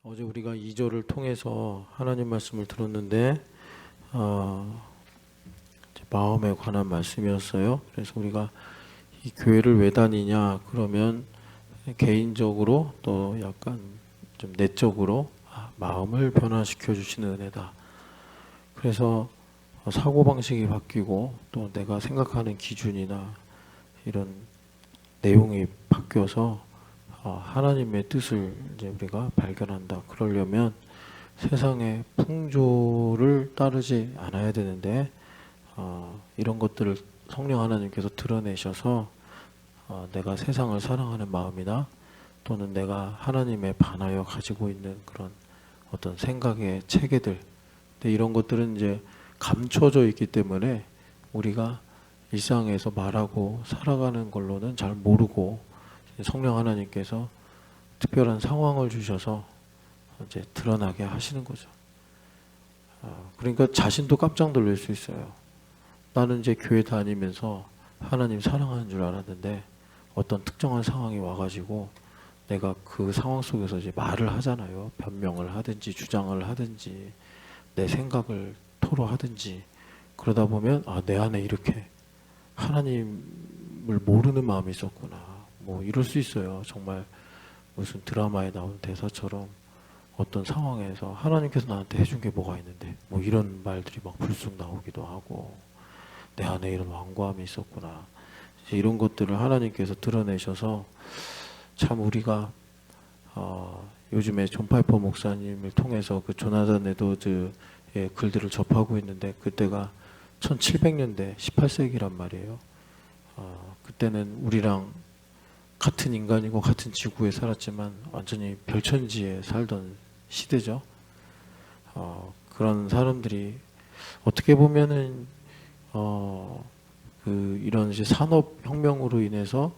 어제 우리가 2절을 통해서 하나님 말씀을 들었는데 마음에 관한 말씀이었어요. 그래서 우리가 이 교회를 왜 다니냐 그러면 개인적으로 또 약간 좀 내적으로 마음을 변화시켜 주시는 은혜다. 그래서 사고방식이 바뀌고 또 내가 생각하는 기준이나 이런 내용이 바뀌어서 하나님의 뜻을 이제 우리가 발견한다. 그러려면 세상의 풍조를 따르지 않아야 되는데 이런 것들을 성령 하나님께서 드러내셔서 내가 세상을 사랑하는 마음이나 또는 내가 하나님에 반하여 가지고 있는 그런 어떤 생각의 체계들, 근데 이런 것들은 이제 감춰져 있기 때문에 우리가 일상에서 말하고 살아가는 걸로는 잘 모르고 성령 하나님께서 특별한 상황을 주셔서 이제 드러나게 하시는 거죠. 그러니까 자신도 깜짝 놀랄 수 있어요. 나는 이제 교회 다니면서 하나님 사랑하는 줄 알았는데 어떤 특정한 상황이 와가지고 내가 그 상황 속에서 이제 말을 하잖아요. 변명을 하든지 주장을 하든지 내 생각을 토로하든지 그러다 보면 내 안에 이렇게 하나님을 모르는 마음이 있었구나. 뭐 이럴 수 있어요. 정말 무슨 드라마에 나온 대사처럼 어떤 상황에서 하나님께서 나한테 해준 게 뭐가 있는데 뭐 이런 말들이 막 불쑥 나오기도 하고 내 안에 이런 완고함이 있었구나. 이제 이런 것들을 하나님께서 드러내셔서 참 우리가 요즘에 존 파이퍼 목사님을 통해서 그 조나단 에드워즈의 글들을 접하고 있는데 그때가 1700년대 18세기란 말이에요. 그때는 우리랑 같은 인간이고 같은 지구에 살았지만 완전히 별천지에 살던 시대죠. 그런 사람들이 어떻게 보면은 이런 이제 산업혁명으로 인해서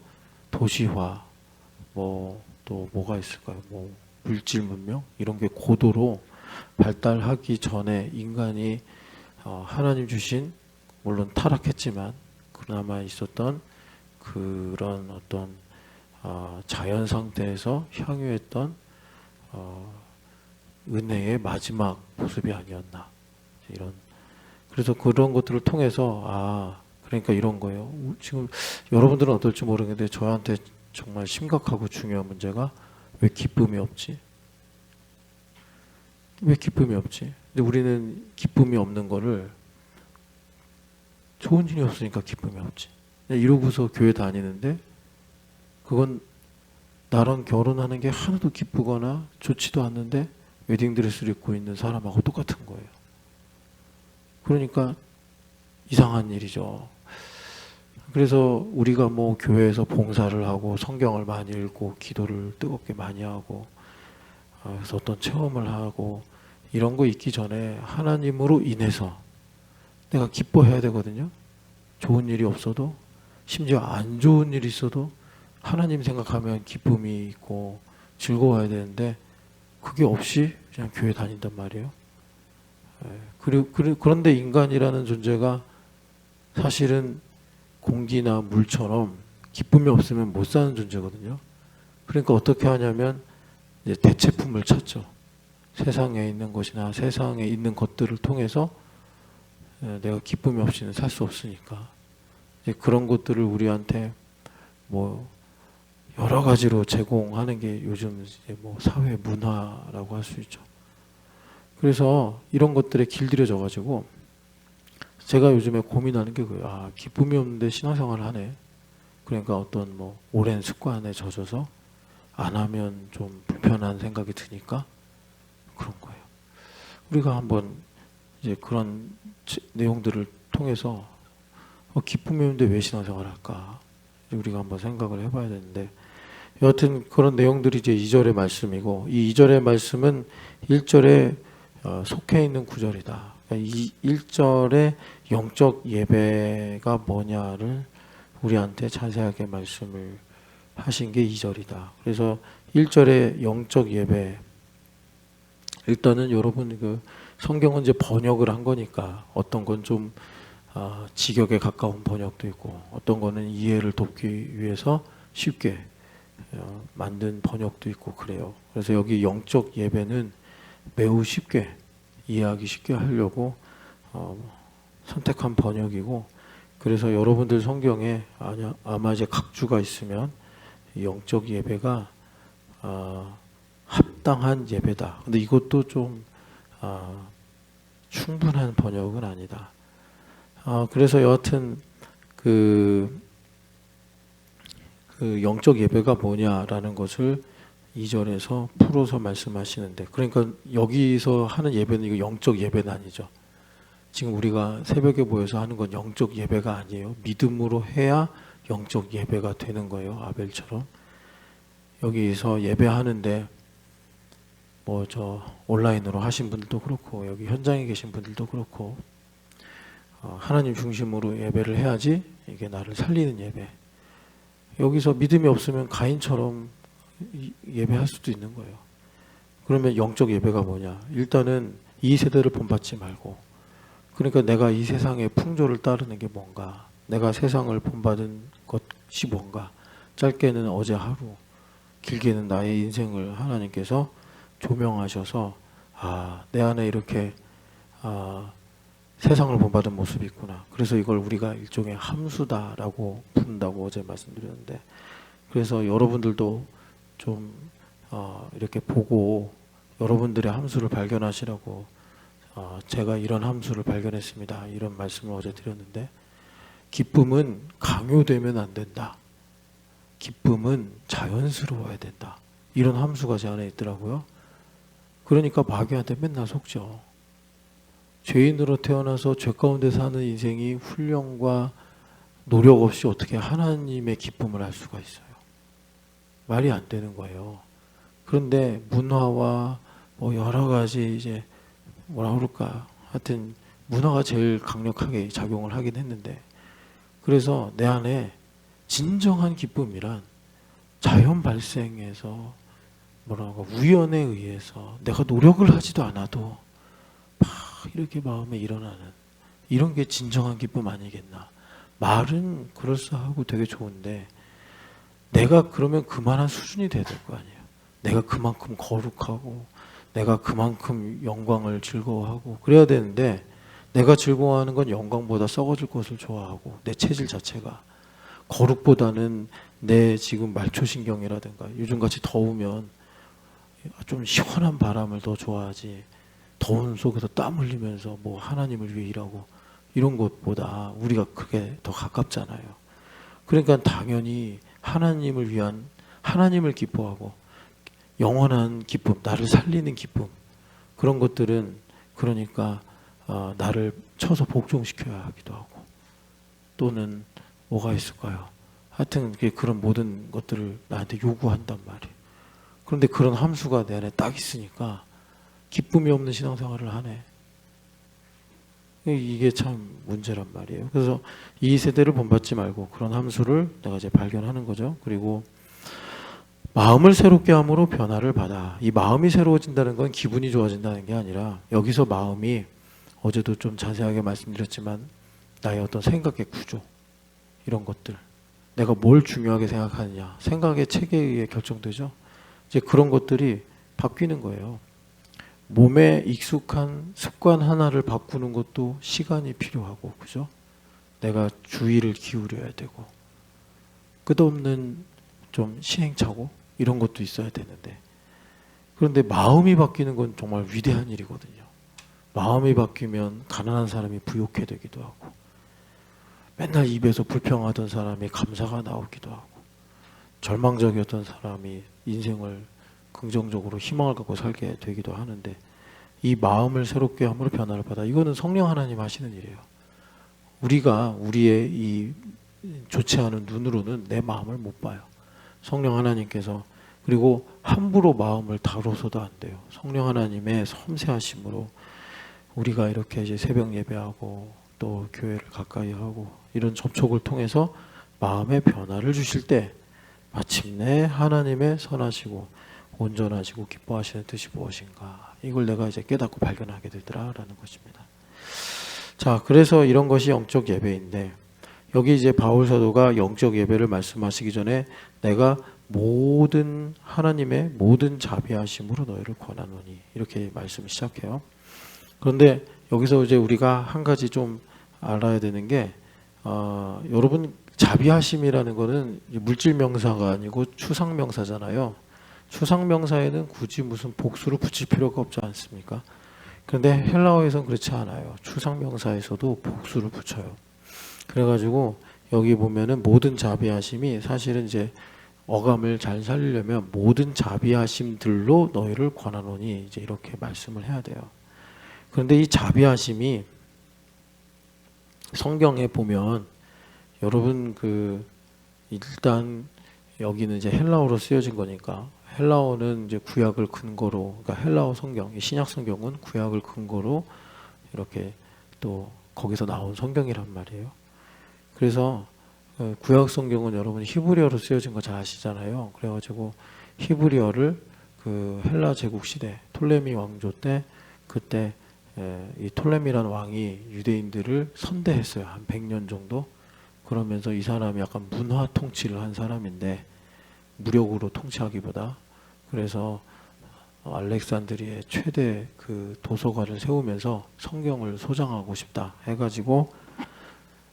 도시화, 또 뭐가 있을까요? 물질 문명 이런 게 고도로 발달하기 전에 인간이 하나님 주신 물론 타락했지만 그나마 있었던 그런 어떤 자연 상태에서 향유했던 은혜의 마지막 모습이 아니었나 이런. 그래서 그런 것들을 통해서 그러니까 이런 거예요. 지금 여러분들은 어떨지 모르겠는데 저한테 정말 심각하고 중요한 문제가 왜 기쁨이 없지? 왜 기쁨이 없지? 근데 우리는 기쁨이 없는 거를 좋은 일이 없으니까 기쁨이 없지. 이러고서 교회 다니는데 그건 나랑 결혼하는 게 하나도 기쁘거나 좋지도 않는데 웨딩드레스를 입고 있는 사람하고 똑같은 거예요. 그러니까 이상한 일이죠. 그래서 우리가 뭐 교회에서 봉사를 하고 성경을 많이 읽고 기도를 뜨겁게 많이 하고 그래서 어떤 체험을 하고 이런 거 있기 전에 하나님으로 인해서 내가 기뻐해야 되거든요. 좋은 일이 없어도 심지어 안 좋은 일이 있어도 하나님 생각하면 기쁨이 있고 즐거워야 되는데 그게 없이 그냥 교회 다닌단 말이에요. 그런데 인간이라는 존재가 사실은 공기나 물처럼 기쁨이 없으면 못 사는 존재거든요. 그러니까 어떻게 하냐면 이제 대체품을 찾죠. 세상에 있는 것이나 세상에 있는 것들을 통해서 내가 기쁨이 없이는 살 수 없으니까 이제 그런 것들을 우리한테 여러 가지로 제공하는 게 요즘 이제 사회 문화라고 할 수 있죠. 그래서 이런 것들에 길들여져 가지고 제가 요즘에 고민하는 게 그거예요. 기쁨이 없는데 신앙생활을 하네. 그러니까 어떤 오랜 습관에 젖어서 안 하면 좀 불편한 생각이 드니까 그런 거예요. 우리가 한번 이제 그런 내용들을 통해서 기쁨이 없는데 왜 신앙생활을 할까? 우리가 한번 생각을 해봐야 되는데 여하튼 그런 내용들이 이제 2절의 말씀이고 이 2절의 말씀은 1절에 속해 있는 구절이다. 이 1절의 영적 예배가 뭐냐를 우리한테 자세하게 말씀을 하신 게 2절이다. 그래서 1절의 영적 예배, 일단은 여러분 성경은 이제 번역을 한 거니까 어떤 건 좀 직역에 가까운 번역도 있고 어떤 거는 이해를 돕기 위해서 쉽게 만든 번역도 있고 그래요. 그래서 여기 영적 예배는 매우 쉽게 이해하기 쉽게 하려고 선택한 번역이고, 그래서 여러분들 성경에 아마 이제 각주가 있으면 영적 예배가 합당한 예배다. 근데 이것도 좀 충분한 번역은 아니다. 그래서 여하튼 그 영적 예배가 뭐냐라는 것을 2절에서 풀어서 말씀하시는데, 그러니까 여기서 하는 예배는 이거 영적 예배는 아니죠. 지금 우리가 새벽에 모여서 하는 건 영적 예배가 아니에요. 믿음으로 해야 영적 예배가 되는 거예요. 아벨처럼. 여기서 예배하는데 뭐 저 온라인으로 하신 분들도 그렇고 여기 현장에 계신 분들도 그렇고 하나님 중심으로 예배를 해야지 이게 나를 살리는 예배. 여기서 믿음이 없으면 가인처럼 예배할 수도 있는 거예요. 그러면 영적 예배가 뭐냐? 일단은 이 세대를 본받지 말고, 그러니까 내가 이 세상의 풍조를 따르는 게 뭔가, 내가 세상을 본받은 것이 뭔가, 짧게는 어제 하루, 길게는 나의 인생을 하나님께서 조명하셔서 내 안에 이렇게 세상을 본받은 모습이 있구나. 그래서 이걸 우리가 일종의 함수다라고 부른다고 어제 말씀드렸는데, 그래서 여러분들도 좀 이렇게 보고 여러분들의 함수를 발견하시라고 제가 이런 함수를 발견했습니다. 이런 말씀을 어제 드렸는데, 기쁨은 강요되면 안 된다. 기쁨은 자연스러워야 된다. 이런 함수가 제 안에 있더라고요. 그러니까 마귀한테 맨날 속죠. 죄인으로 태어나서 죄 가운데 사는 인생이 훈련과 노력 없이 어떻게 하나님의 기쁨을 알 수가 있어요. 말이 안 되는 거예요. 그런데 문화와 뭐 여러 가지 이제 뭐라 그럴까, 하여튼 문화가 제일 강력하게 작용을 하긴 했는데, 그래서 내 안에 진정한 기쁨이란 자연 발생해서 뭐라고 우연에 의해서 내가 노력을 하지도 않아도 막 이렇게 마음에 일어나는 이런 게 진정한 기쁨 아니겠나. 말은 그럴싸하고 되게 좋은데 내가 그러면 그만한 수준이 돼야 될 거 아니에요. 내가 그만큼 거룩하고 내가 그만큼 영광을 즐거워하고 그래야 되는데, 내가 즐거워하는 건 영광보다 썩어질 것을 좋아하고 내 체질 자체가 거룩보다는 내 지금 말초신경이라든가, 요즘같이 더우면 좀 시원한 바람을 더 좋아하지, 더운 속에서 땀 흘리면서 뭐 하나님을 위해 일하고 이런 것보다 우리가 그게 더 가깝잖아요. 그러니까 당연히 하나님을 위한, 하나님을 기뻐하고 영원한 기쁨, 나를 살리는 기쁨, 그런 것들은 그러니까 나를 쳐서 복종시켜야 하기도 하고, 또는 뭐가 있을까요? 하여튼 그런 모든 것들을 나한테 요구한단 말이에요. 그런데 그런 함수가 내 안에 딱 있으니까 기쁨이 없는 신앙생활을 하네. 이게 참 문제란 말이에요. 그래서 이 세대를 본받지 말고 그런 함수를 내가 이제 발견하는 거죠. 그리고 마음을 새롭게 함으로 변화를 받아. 이 마음이 새로워진다는 건 기분이 좋아진다는 게 아니라, 여기서 마음이 어제도 좀 자세하게 말씀드렸지만 나의 어떤 생각의 구조, 이런 것들, 내가 뭘 중요하게 생각하느냐, 생각의 체계에 의해 결정되죠. 이제 그런 것들이 바뀌는 거예요. 몸에 익숙한 습관 하나를 바꾸는 것도 시간이 필요하고, 그죠? 내가 주의를 기울여야 되고, 끝없는 좀 시행착오 이런 것도 있어야 되는데, 그런데 마음이 바뀌는 건 정말 위대한 일이거든요. 마음이 바뀌면 가난한 사람이 부욕해 되기도 하고, 맨날 입에서 불평하던 사람이 감사가 나오기도 하고, 절망적이었던 사람이 인생을 긍정적으로 희망을 갖고 살게 되기도 하는데, 이 마음을 새롭게 함으로 변화를 받아. 이거는 성령 하나님 하시는 일이에요. 우리가 우리의 이 좋지 않은 눈으로는 내 마음을 못 봐요. 성령 하나님께서, 그리고 함부로 마음을 다뤄서도 안 돼요. 성령 하나님의 섬세하심으로 우리가 이렇게 이제 새벽 예배하고 또 교회를 가까이 하고 이런 접촉을 통해서 마음의 변화를 주실 때 마침내 하나님의 선하시고 온전하시고 기뻐하시는 뜻이 무엇인가, 이걸 내가 이제 깨닫고 발견하게 되더라라는 것입니다. 자, 그래서 이런 것이 영적 예배인데, 여기 이제 바울 사도가 영적 예배를 말씀하시기 전에 내가 모든 하나님의 모든 자비하심으로 너희를 권하노니 이렇게 말씀을 시작해요. 그런데 여기서 이제 우리가 한 가지 좀 알아야 되는 게 여러분 자비하심이라는 거는 물질 명사가 아니고 추상 명사잖아요. 추상 명사에는 굳이 무슨 복수를 붙일 필요가 없지 않습니까? 그런데 헬라어에서는 그렇지 않아요. 추상 명사에서도 복수를 붙여요. 그래가지고 여기 보면은 모든 자비하심이 사실은 이제 어감을 잘 살리려면 모든 자비하심들로 너희를 권하노니 이제 이렇게 말씀을 해야 돼요. 그런데 이 자비하심이 성경에 보면 여러분 일단 여기는 이제 헬라어로 쓰여진 거니까 헬라어는 이제 구약을 근거로, 그러니까 헬라어 성경, 신약 성경은 구약을 근거로 이렇게 또 거기서 나온 성경이란 말이에요. 그래서 구약 성경은 여러분 히브리어로 쓰여진 거 잘 아시잖아요. 그래가지고 히브리어를 그 헬라 제국 시대 톨레미 왕조 때 그때 이 톨레미라는 왕이 유대인들을 선대했어요. 한 100년 정도. 그러면서 이 사람이 약간 문화 통치를 한 사람인데 무력으로 통치하기보다 그래서 알렉산드리아의 최대 그 도서관을 세우면서 성경을 소장하고 싶다 해가지고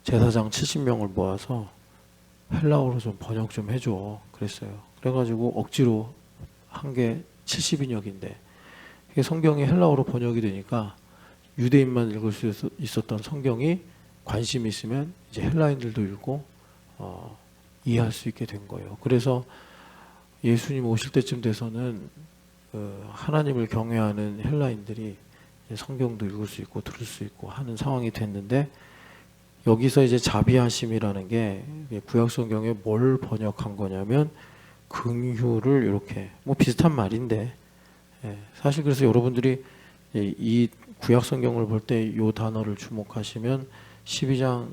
제사장 70명을 모아서 헬라어로 좀 번역 좀 해줘 그랬어요. 그래가지고 억지로 한 게 70인역인데 성경이 헬라어로 번역이 되니까 유대인만 읽을 수 있었던 성경이 관심 있으면 이제 헬라인들도 읽고 이해할 수 있게 된 거예요. 그래서 예수님 오실 때쯤 돼서는 하나님을 경외하는 헬라인들이 성경도 읽을 수 있고 들을 수 있고 하는 상황이 됐는데 여기서 이제 자비하심이라는 게 구약 성경에 뭘 번역한 거냐면 긍휼을 이렇게 뭐 비슷한 말인데 사실 그래서 여러분들이 이 구약 성경을 볼 때 이 단어를 주목하시면 12장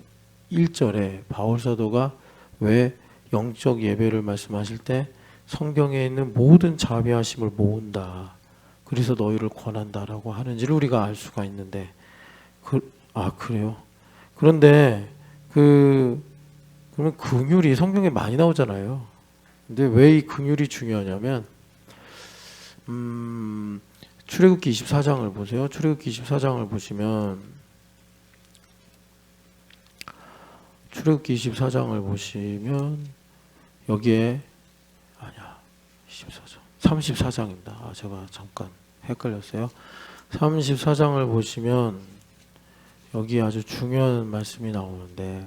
1절에 바울 사도가 왜 영적 예배를 말씀하실 때 성경에 있는 모든 자비하심을 모은다. 그래서 너희를 권한다라고 하는지를 우리가 알 수가 있는데 그래요? 그런데 그러면 긍휼이 성경에 많이 나오잖아요. 근데 왜 이 긍휼이 중요하냐면 출애굽기 24장을 보세요. 출애굽기 24장을 보시면 출애굽기 24장을 보시면 여기에 24장 34장입니다. 제가 잠깐 헷갈렸어요. 34장을 보시면 여기 아주 중요한 말씀이 나오는데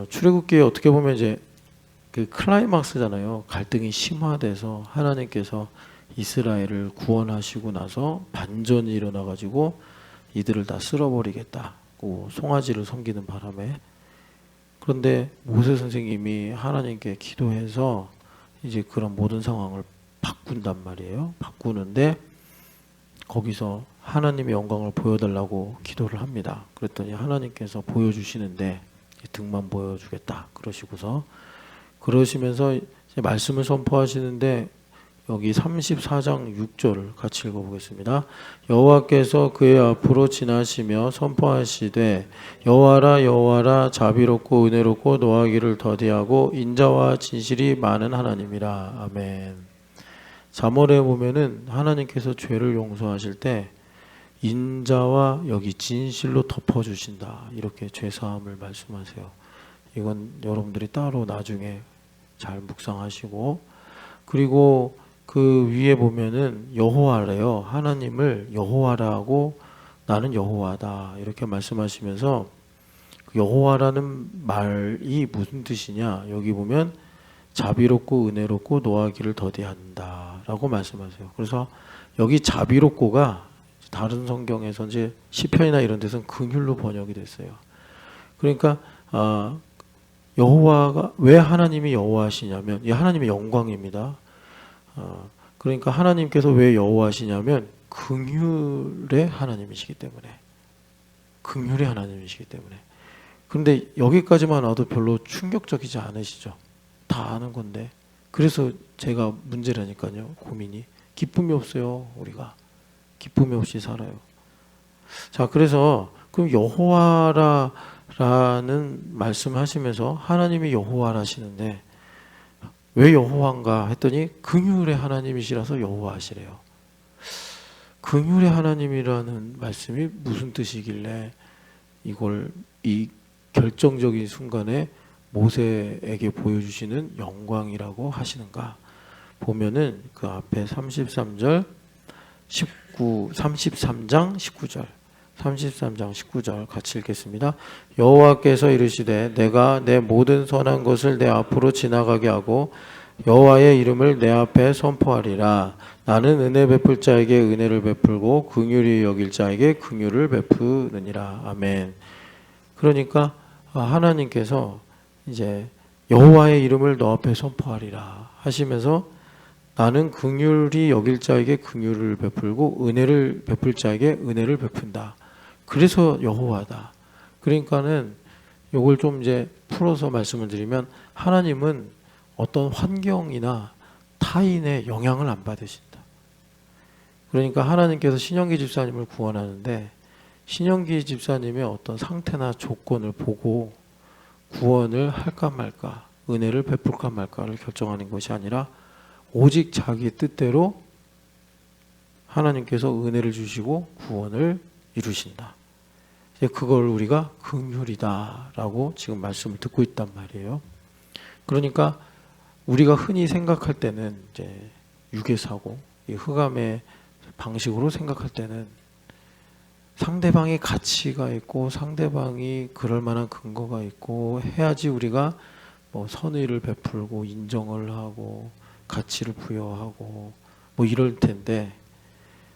출애굽기에 어떻게 보면 이제 그 클라이막스잖아요. 갈등이 심화돼서 하나님께서 이스라엘을 구원하시고 나서 반전이 일어나가지고 이들을 다 쓸어버리겠다고 송아지를 섬기는 바람에 그런데 모세 선생님이 하나님께 기도해서 이제 그런 모든 상황을 바꾼단 말이에요. 바꾸는데 거기서 하나님의 영광을 보여달라고 기도를 합니다. 그랬더니 하나님께서 보여주시는데 등만 보여주겠다 그러시고서 그러시면서 이제 말씀을 선포하시는데 여기 34장 6절을 같이 읽어보겠습니다. 여호와께서 그의 앞으로 지나시며 선포하시되 여호와라 여호와라 자비롭고 은혜롭고 노하기를 더디하고 인자와 진실이 많은 하나님이라. 아멘. 잠언에 보면은 하나님께서 죄를 용서하실 때 인자와 여기 진실로 덮어주신다 이렇게 죄사함을 말씀하세요. 이건 여러분들이 따로 나중에 잘 묵상하시고 그리고 그 위에 보면은 여호와래요. 하나님을 여호와라고 나는 여호와다 이렇게 말씀하시면서 여호와라는 말이 무슨 뜻이냐 여기 보면 자비롭고 은혜롭고 노하기를 더디한다라고 말씀하세요. 그래서 여기 자비롭고가 다른 성경에서 이제 시편이나 이런 데서는 긍휼로 번역이 됐어요. 그러니까 여호와가 왜 하나님이 여호와시냐면 이 하나님의 영광입니다. 그러니까 하나님께서 왜 여호와시냐면 긍휼의 하나님이시기 때문에 긍휼의 하나님이시기 때문에 그런데 여기까지만 와도 별로 충격적이지 않으시죠? 다 아는 건데 그래서 제가 문제라니까요. 고민이 기쁨이 없어요. 우리가 기쁨이 없이 살아요. 자 그래서 그럼 여호와라라는 말씀하시면서 하나님이 여호와라시는데 왜 여호와인가 했더니 긍휼의 하나님이시라서 여호와시래요. 긍휼의 하나님이라는 말씀이 무슨 뜻이길래 이걸 이 결정적인 순간에 모세에게 보여주시는 영광이라고 하시는가 보면은 그 앞에 33장 19절 같이 읽겠습니다. 여호와께서 이르시되 내가 내 모든 선한 것을 내 앞으로 지나가게 하고 여호와의 이름을 내 앞에 선포하리라. 나는 은혜 베풀 자에게 은혜를 베풀고 긍휼히 여길 자에게 긍휼을 베푸느니라. 아멘. 그러니까 하나님께서 이제 여호와의 이름을 너 앞에 선포하리라 하시면서 나는 긍휼히 여길 자에게 긍휼을 베풀고 은혜를 베풀 자에게 은혜를 베푼다. 그래서 여호와다. 그러니까는 요걸 좀 이제 풀어서 말씀을 드리면 하나님은 어떤 환경이나 타인의 영향을 안 받으신다. 그러니까 하나님께서 신영기 집사님을 구원하는데 신영기 집사님의 어떤 상태나 조건을 보고 구원을 할까 말까, 은혜를 베풀까 말까를 결정하는 것이 아니라 오직 자기 뜻대로 하나님께서 은혜를 주시고 구원을 이루신다. 그걸 우리가 긍휼이다라고 지금 말씀을 듣고 있단 말이에요. 그러니까 우리가 흔히 생각할 때는 이제 유괴사고 이 흑암의 방식으로 생각할 때는 상대방이 가치가 있고 상대방이 그럴 만한 근거가 있고 해야지 우리가 뭐 선의를 베풀고 인정을 하고 가치를 부여하고 뭐 이럴 텐데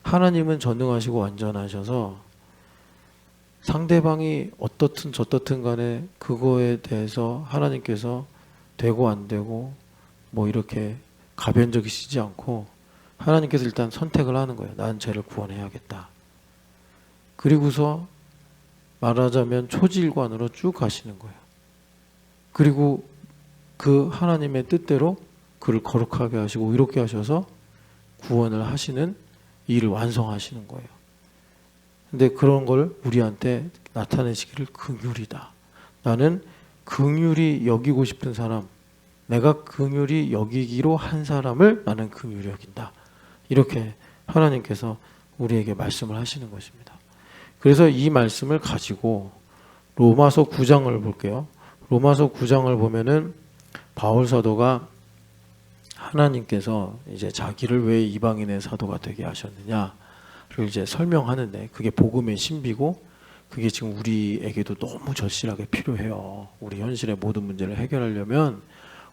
하나님은 전능하시고 완전하셔서 상대방이 어떻든 저떻든 간에 그거에 대해서 하나님께서 되고 안 되고 뭐 이렇게 가변적이시지 않고 하나님께서 일단 선택을 하는 거예요. 난 쟤를 구원해야겠다. 그리고서 말하자면 초질관으로 쭉 가시는 거예요. 그리고 그 하나님의 뜻대로 그를 거룩하게 하시고 이렇게 하셔서 구원을 하시는 일을 완성하시는 거예요. 근데 그런 걸 우리한테 나타내시기를 긍휼이다. 나는 긍휼히 여기고 싶은 사람, 내가 긍휼히 여기기로 한 사람을 나는 긍휼히 여긴다. 이렇게 하나님께서 우리에게 말씀을 하시는 것입니다. 그래서 이 말씀을 가지고 로마서 9장을 볼게요. 로마서 9장을 보면은 바울 사도가 하나님께서 이제 자기를 왜 이방인의 사도가 되게 하셨느냐를 이제 설명하는데 그게 복음의 신비고 그게 지금 우리에게도 너무 절실하게 필요해요. 우리 현실의 모든 문제를 해결하려면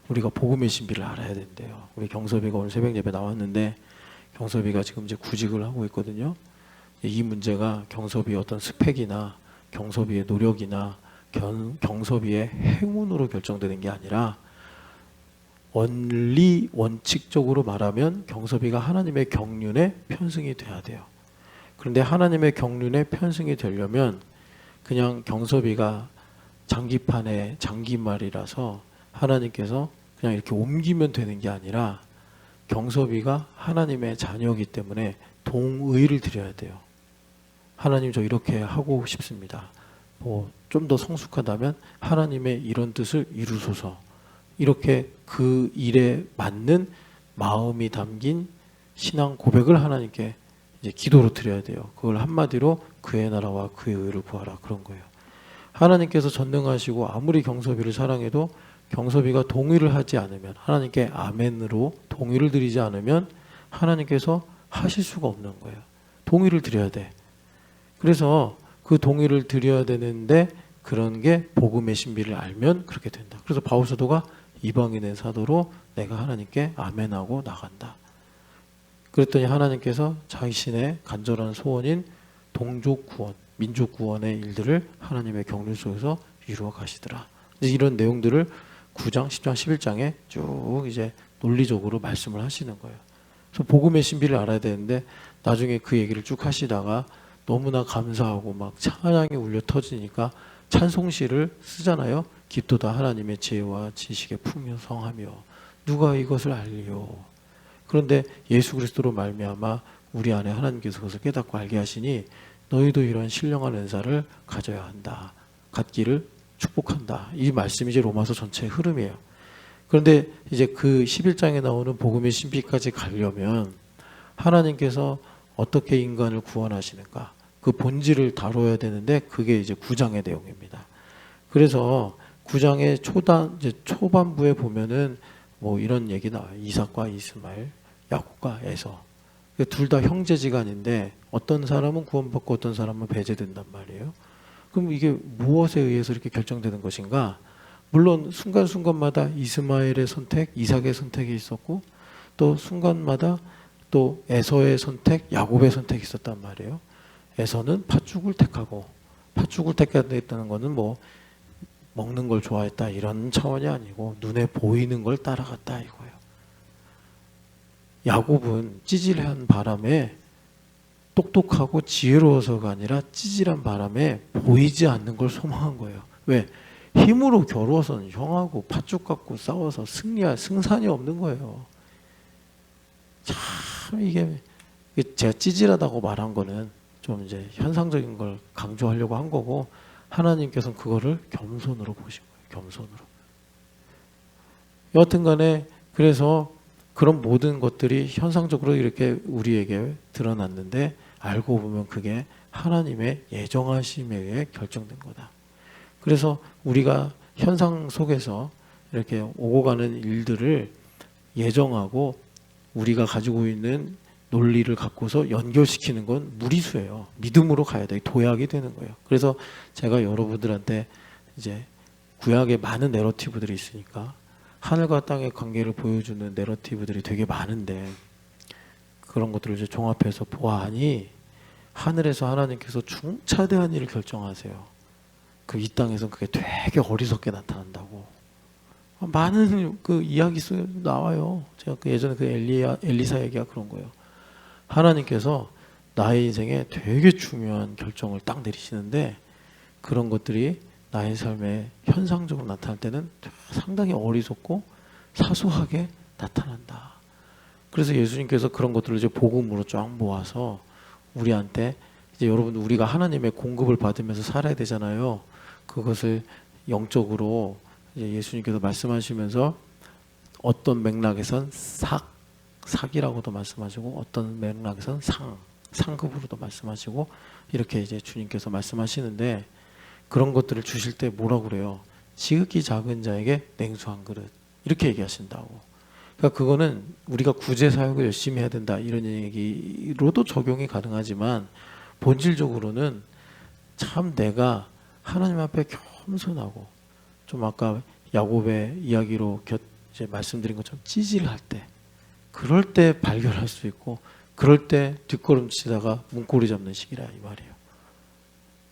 우리가 복음의 신비를 알아야 된대요. 우리 경섭이가 오늘 새벽 예배 나왔는데 경섭이가 지금 이제 구직을 하고 있거든요. 이 문제가 경섭이의 어떤 스펙이나 경섭이의 노력이나 경섭이의 행운으로 결정되는 게 아니라 원칙적으로 말하면 경섭이가 하나님의 경륜에 편승이 돼야 돼요. 그런데 하나님의 경륜에 편승이 되려면 그냥 경섭이가 장기판의 장기말이라서 하나님께서 그냥 이렇게 옮기면 되는 게 아니라 경섭이가 하나님의 자녀이기 때문에 동의를 드려야 돼요. 하나님 저 이렇게 하고 싶습니다. 뭐 좀 더 성숙하다면 하나님의 이런 뜻을 이루소서. 이렇게 그 일에 맞는 마음이 담긴 신앙 고백을 하나님께 이제 기도로 드려야 돼요. 그걸 한마디로 그의 나라와 그의 의를 구하라 그런 거예요. 하나님께서 전능하시고 아무리 경섭이를 사랑해도 경섭이가 동의를 하지 않으면 하나님께 아멘으로 동의를 드리지 않으면 하나님께서 하실 수가 없는 거예요. 동의를 드려야 돼. 그래서 그 동의를 드려야 되는데 그런 게 복음의 신비를 알면 그렇게 된다. 그래서 바울 사도가 이방인의 사도로 내가 하나님께 아멘하고 나간다. 그랬더니 하나님께서 자신의 간절한 소원인 동족 구원, 민족 구원의 일들을 하나님의 경륜 속에서 이루어 가시더라. 이런 내용들을 9장, 10장, 11장에 쭉 이제 논리적으로 말씀을 하시는 거예요. 그래서 복음의 신비를 알아야 되는데 나중에 그 얘기를 쭉 하시다가 너무나 감사하고 막 찬양이 울려 터지니까 찬송시를 쓰잖아요. 깊도다 하나님의 지혜와 지식의 풍성하며 누가 이것을 알리요. 그런데 예수 그리스도로 말미암아 우리 안에 하나님께서 그것을 깨닫고 알게 하시니 너희도 이러한 신령한 은사를 가져야 한다. 갖기를 축복한다. 이 말씀이 이제 로마서 전체의 흐름이에요. 그런데 이제 그 11장에 나오는 복음의 신비까지 가려면 하나님께서 어떻게 인간을 구원하시는가, 그 본질을 다뤄야 되는데 그게 이제 9장의 내용입니다. 그래서 9장의 이제 초반부에 보면은 뭐 이런 얘기 나와요. 이삭과 이스마엘, 야곱과 에서. 둘 다 형제지간인데 어떤 사람은 구원받고 어떤 사람은 배제된단 말이에요. 그럼 이게 무엇에 의해서 이렇게 결정되는 것인가? 물론 순간순간마다 이스마엘의 선택, 이삭의 선택이 있었고 또 순간마다 또 에서의 선택, 야곱의 선택이 있었단 말이에요. 에서는 팥죽을 택하고, 팥죽을 택했다는 것은 뭐 먹는 걸 좋아했다 이런 차원이 아니고 눈에 보이는 걸 따라갔다 이거예요. 야곱은 찌질한 바람에, 똑똑하고 지혜로워서가 아니라 찌질한 바람에 보이지 않는 걸 소망한 거예요. 왜? 힘으로 겨루어서는 형하고 팥죽 갖고 싸워서 승산이 없는 거예요. 참 이게 제가 찌질하다고 말한 거는 좀 이제 현상적인 걸 강조하려고 한 거고, 하나님께서는 그거를 겸손으로 보신 거예요. 겸손으로. 여하튼간에 그래서 그런 모든 것들이 현상적으로 이렇게 우리에게 드러났는데 알고 보면 그게 하나님의 예정하심에 의해 결정된 거다. 그래서 우리가 현상 속에서 이렇게 오고 가는 일들을 예정하고 우리가 가지고 있는 논리를 갖고서 연결시키는 건 무리수예요. 믿음으로 가야 돼. 도약이 되는 거예요. 그래서 제가 여러분들한테 이제 구약에 많은 내러티브들이 있으니까 하늘과 땅의 관계를 보여주는 내러티브들이 되게 많은데 그런 것들을 이제 종합해서 보아하니 하늘에서 하나님께서 중차대한 일을 결정하세요. 그 이 땅에서 그게 되게 어리석게 나타난다고. 많은 그 이야기 속에 나와요. 제가 그 예전에 그 엘리사 얘기가 그런 거예요. 하나님께서 나의 인생에 되게 중요한 결정을 딱 내리시는데 그런 것들이 나의 삶에 현상적으로 나타날 때는 상당히 어리석고 사소하게 나타난다. 그래서 예수님께서 그런 것들을 이제 복음으로 쫙 모아서 우리한테 이제 여러분 우리가 하나님의 공급을 받으면서 살아야 되잖아요. 그것을 영적으로 이제 예수님께서 말씀하시면서 어떤 맥락에선 삭이라고도 말씀하시고 어떤 맥락에선 상급으로도 말씀하시고 이렇게 이제 주님께서 말씀하시는데 그런 것들을 주실 때 뭐라고 그래요? 지극히 작은 자에게 냉수 한 그릇 이렇게 얘기하신다고. 그러니까 그거는 우리가 구제 사역을 열심히 해야 된다 이런 얘기로도 적용이 가능하지만 본질적으로는 참 내가 하나님 앞에 겸손하고 좀 아까 야곱의 이야기로 이제 말씀드린 것처럼 찌질할 때 그럴 때 발견할 수 있고 그럴 때 뒷걸음치다가 문고리 잡는 시기라 이 말이에요.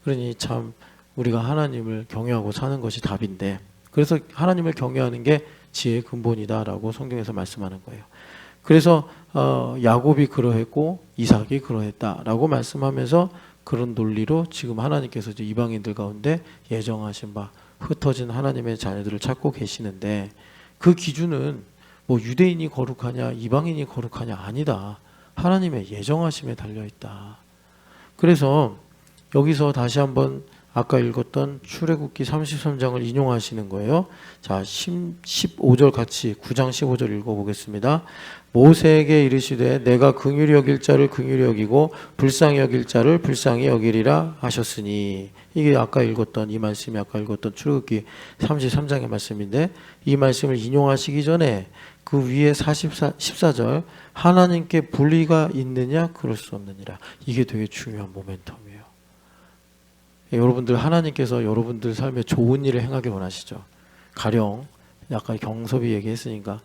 그러니 참 우리가 하나님을 경외하고 사는 것이 답인데 그래서 하나님을 경외하는 게 지혜의 근본이다라고 성경에서 말씀하는 거예요. 그래서 야곱이 그러했고 이삭이 그러했다라고 말씀하면서 그런 논리로 지금 하나님께서 이제 이방인들 가운데 예정하신 바 흩어진 하나님의 자녀들을 찾고 계시는데 그 기준은 뭐 유대인이 거룩하냐 이방인이 거룩하냐 아니다. 하나님의 예정하심에 달려있다. 그래서 여기서 다시 한번 아까 읽었던 출애굽기 33장을 인용하시는 거예요. 자, 15절 같이 9장 15절 읽어보겠습니다. 모세에게 이르시되 내가 긍휼히 여길 자를 긍휼히 여기고 불쌍히 여길 자를 불쌍히 여기리라 하셨으니 이게 아까 읽었던 이 말씀이 아까 읽었던 출애굽기 33장의 말씀인데 이 말씀을 인용하시기 전에 그 위에 14절 하나님께 불의가 있느냐 그럴 수 없느니라. 이게 되게 중요한 모멘텀이에요. 여러분들 하나님께서 여러분들 삶에 좋은 일을 행하길 원하시죠. 가령 아까 경섭이 얘기했으니까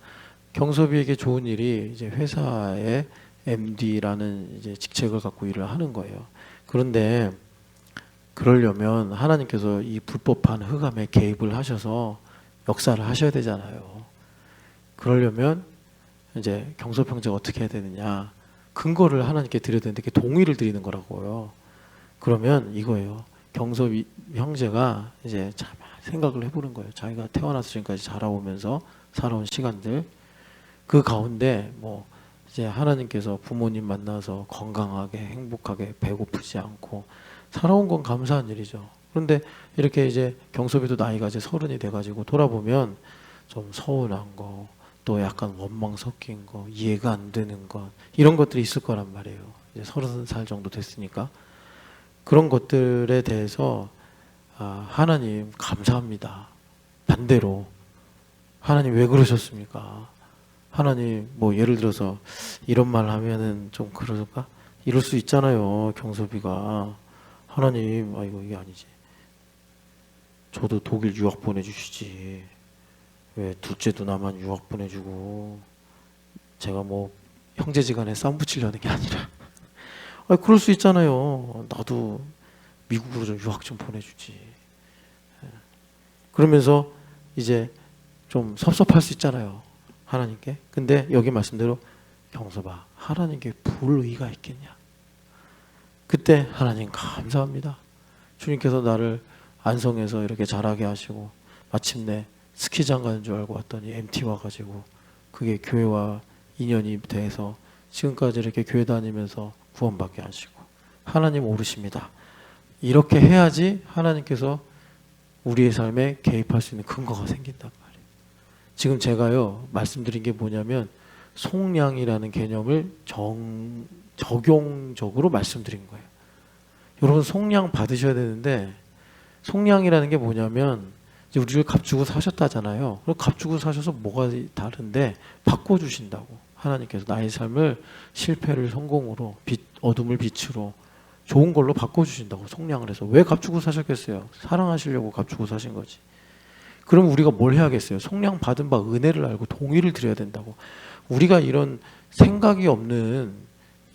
경섭이에게 좋은 일이 이제 회사의 MD라는 이제 직책을 갖고 일을 하는 거예요. 그런데 그러려면 하나님께서 이 불법한 흑암에 개입을 하셔서 역사를 하셔야 되잖아요. 그러려면 이제 경섭 형제가 어떻게 해야 되느냐? 근거를 하나님께 드려야 되는데 그게 동의를 드리는 거라고요. 그러면 이거예요. 경섭 형제가 이제 참 생각을 해보는 거예요. 자기가 태어나서 지금까지 자라오면서 살아온 시간들 그 가운데 뭐 이제 하나님께서 부모님 만나서 건강하게 행복하게 배고프지 않고 살아온 건 감사한 일이죠. 그런데 이렇게 이제 경섭이도 나이가 이제 30이 돼가지고 돌아보면 좀 서운한 거, 또 약간 원망 섞인 거, 이해가 안 되는 것, 이런 것들이 있을 거란 말이에요. 이제 30살 정도 됐으니까. 그런 것들에 대해서 하나님 감사합니다. 반대로 하나님 왜 그러셨습니까? 하나님 뭐 예를 들어서 이런 말 하면은 좀 그럴까? 이럴 수 있잖아요. 경섭이가 하나님 이거 이게 아니지. 저도 독일 유학 보내주시지. 왜 둘째 누나만 유학 보내주고 제가 뭐 형제지간에 싸움 붙이려는 게 아니라 그럴 수 있잖아요. 나도 미국으로 좀 유학 좀 보내주지. 그러면서 이제 좀 섭섭할 수 있잖아요. 하나님께. 근데 여기 말씀대로 경섭아, 하나님께 불의가 있겠냐? 그때 하나님 감사합니다. 주님께서 나를 안성에서 이렇게 자라게 하시고 마침내 스키장 가는 줄 알고 왔더니 MT 와가지고 그게 교회와 인연이 돼서 지금까지 이렇게 교회 다니면서 구원받게 하시고 하나님 오르십니다. 이렇게 해야지 하나님께서 우리의 삶에 개입할 수 있는 근거가 생긴단 말이에요. 지금 제가요 말씀드린 게 뭐냐면 속량이라는 개념을 적용적으로 말씀드린 거예요. 여러분 속량 받으셔야 되는데 속량이라는 게 뭐냐면 이제 우리를 값주고 사셨다잖아요. 그럼 값주고 사셔서 뭐가 다른데 바꿔주신다고. 하나님께서 나의 삶을 실패를 성공으로 어둠을 빛으로 좋은 걸로 바꿔주신다고 속량을 해서. 왜 값주고 사셨겠어요? 사랑하시려고 값주고 사신 거지. 그럼 우리가 뭘 해야겠어요? 속량 받은 바 은혜를 알고 동의를 드려야 된다고. 우리가 이런 생각이 없는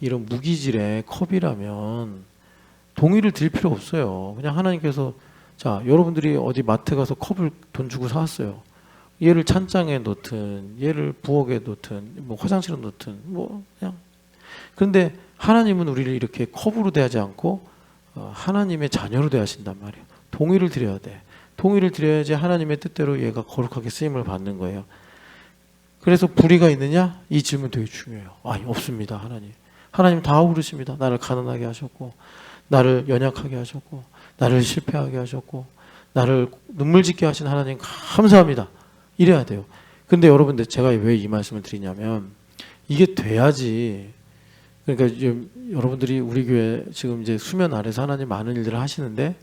이런 무기질의 컵이라면 동의를 드릴 필요 없어요. 그냥 하나님께서 자 여러분들이 어디 마트 가서 컵을 돈 주고 사왔어요. 얘를 찬장에 넣든 얘를 부엌에 넣든 뭐 화장실에 넣든 뭐 그냥. 그런데 하나님은 우리를 이렇게 컵으로 대하지 않고 하나님의 자녀로 대하신단 말이에요. 동의를 드려야 돼. 동의를 드려야지 하나님의 뜻대로 얘가 거룩하게 쓰임을 받는 거예요. 그래서 불의가 있느냐? 이 질문 되게 중요해요. 아니 없습니다. 하나님 다 오르십니다. 나를 가난하게 하셨고 나를 연약하게 하셨고 나를 실패하게 하셨고 나를 눈물 짓게 하신 하나님 감사합니다. 이래야 돼요. 근데 여러분들 제가 왜 이 말씀을 드리냐면 이게 돼야지. 그러니까 여러분들이 우리 교회 지금 이제 수면 아래서 하나님 많은 일들을 하시는데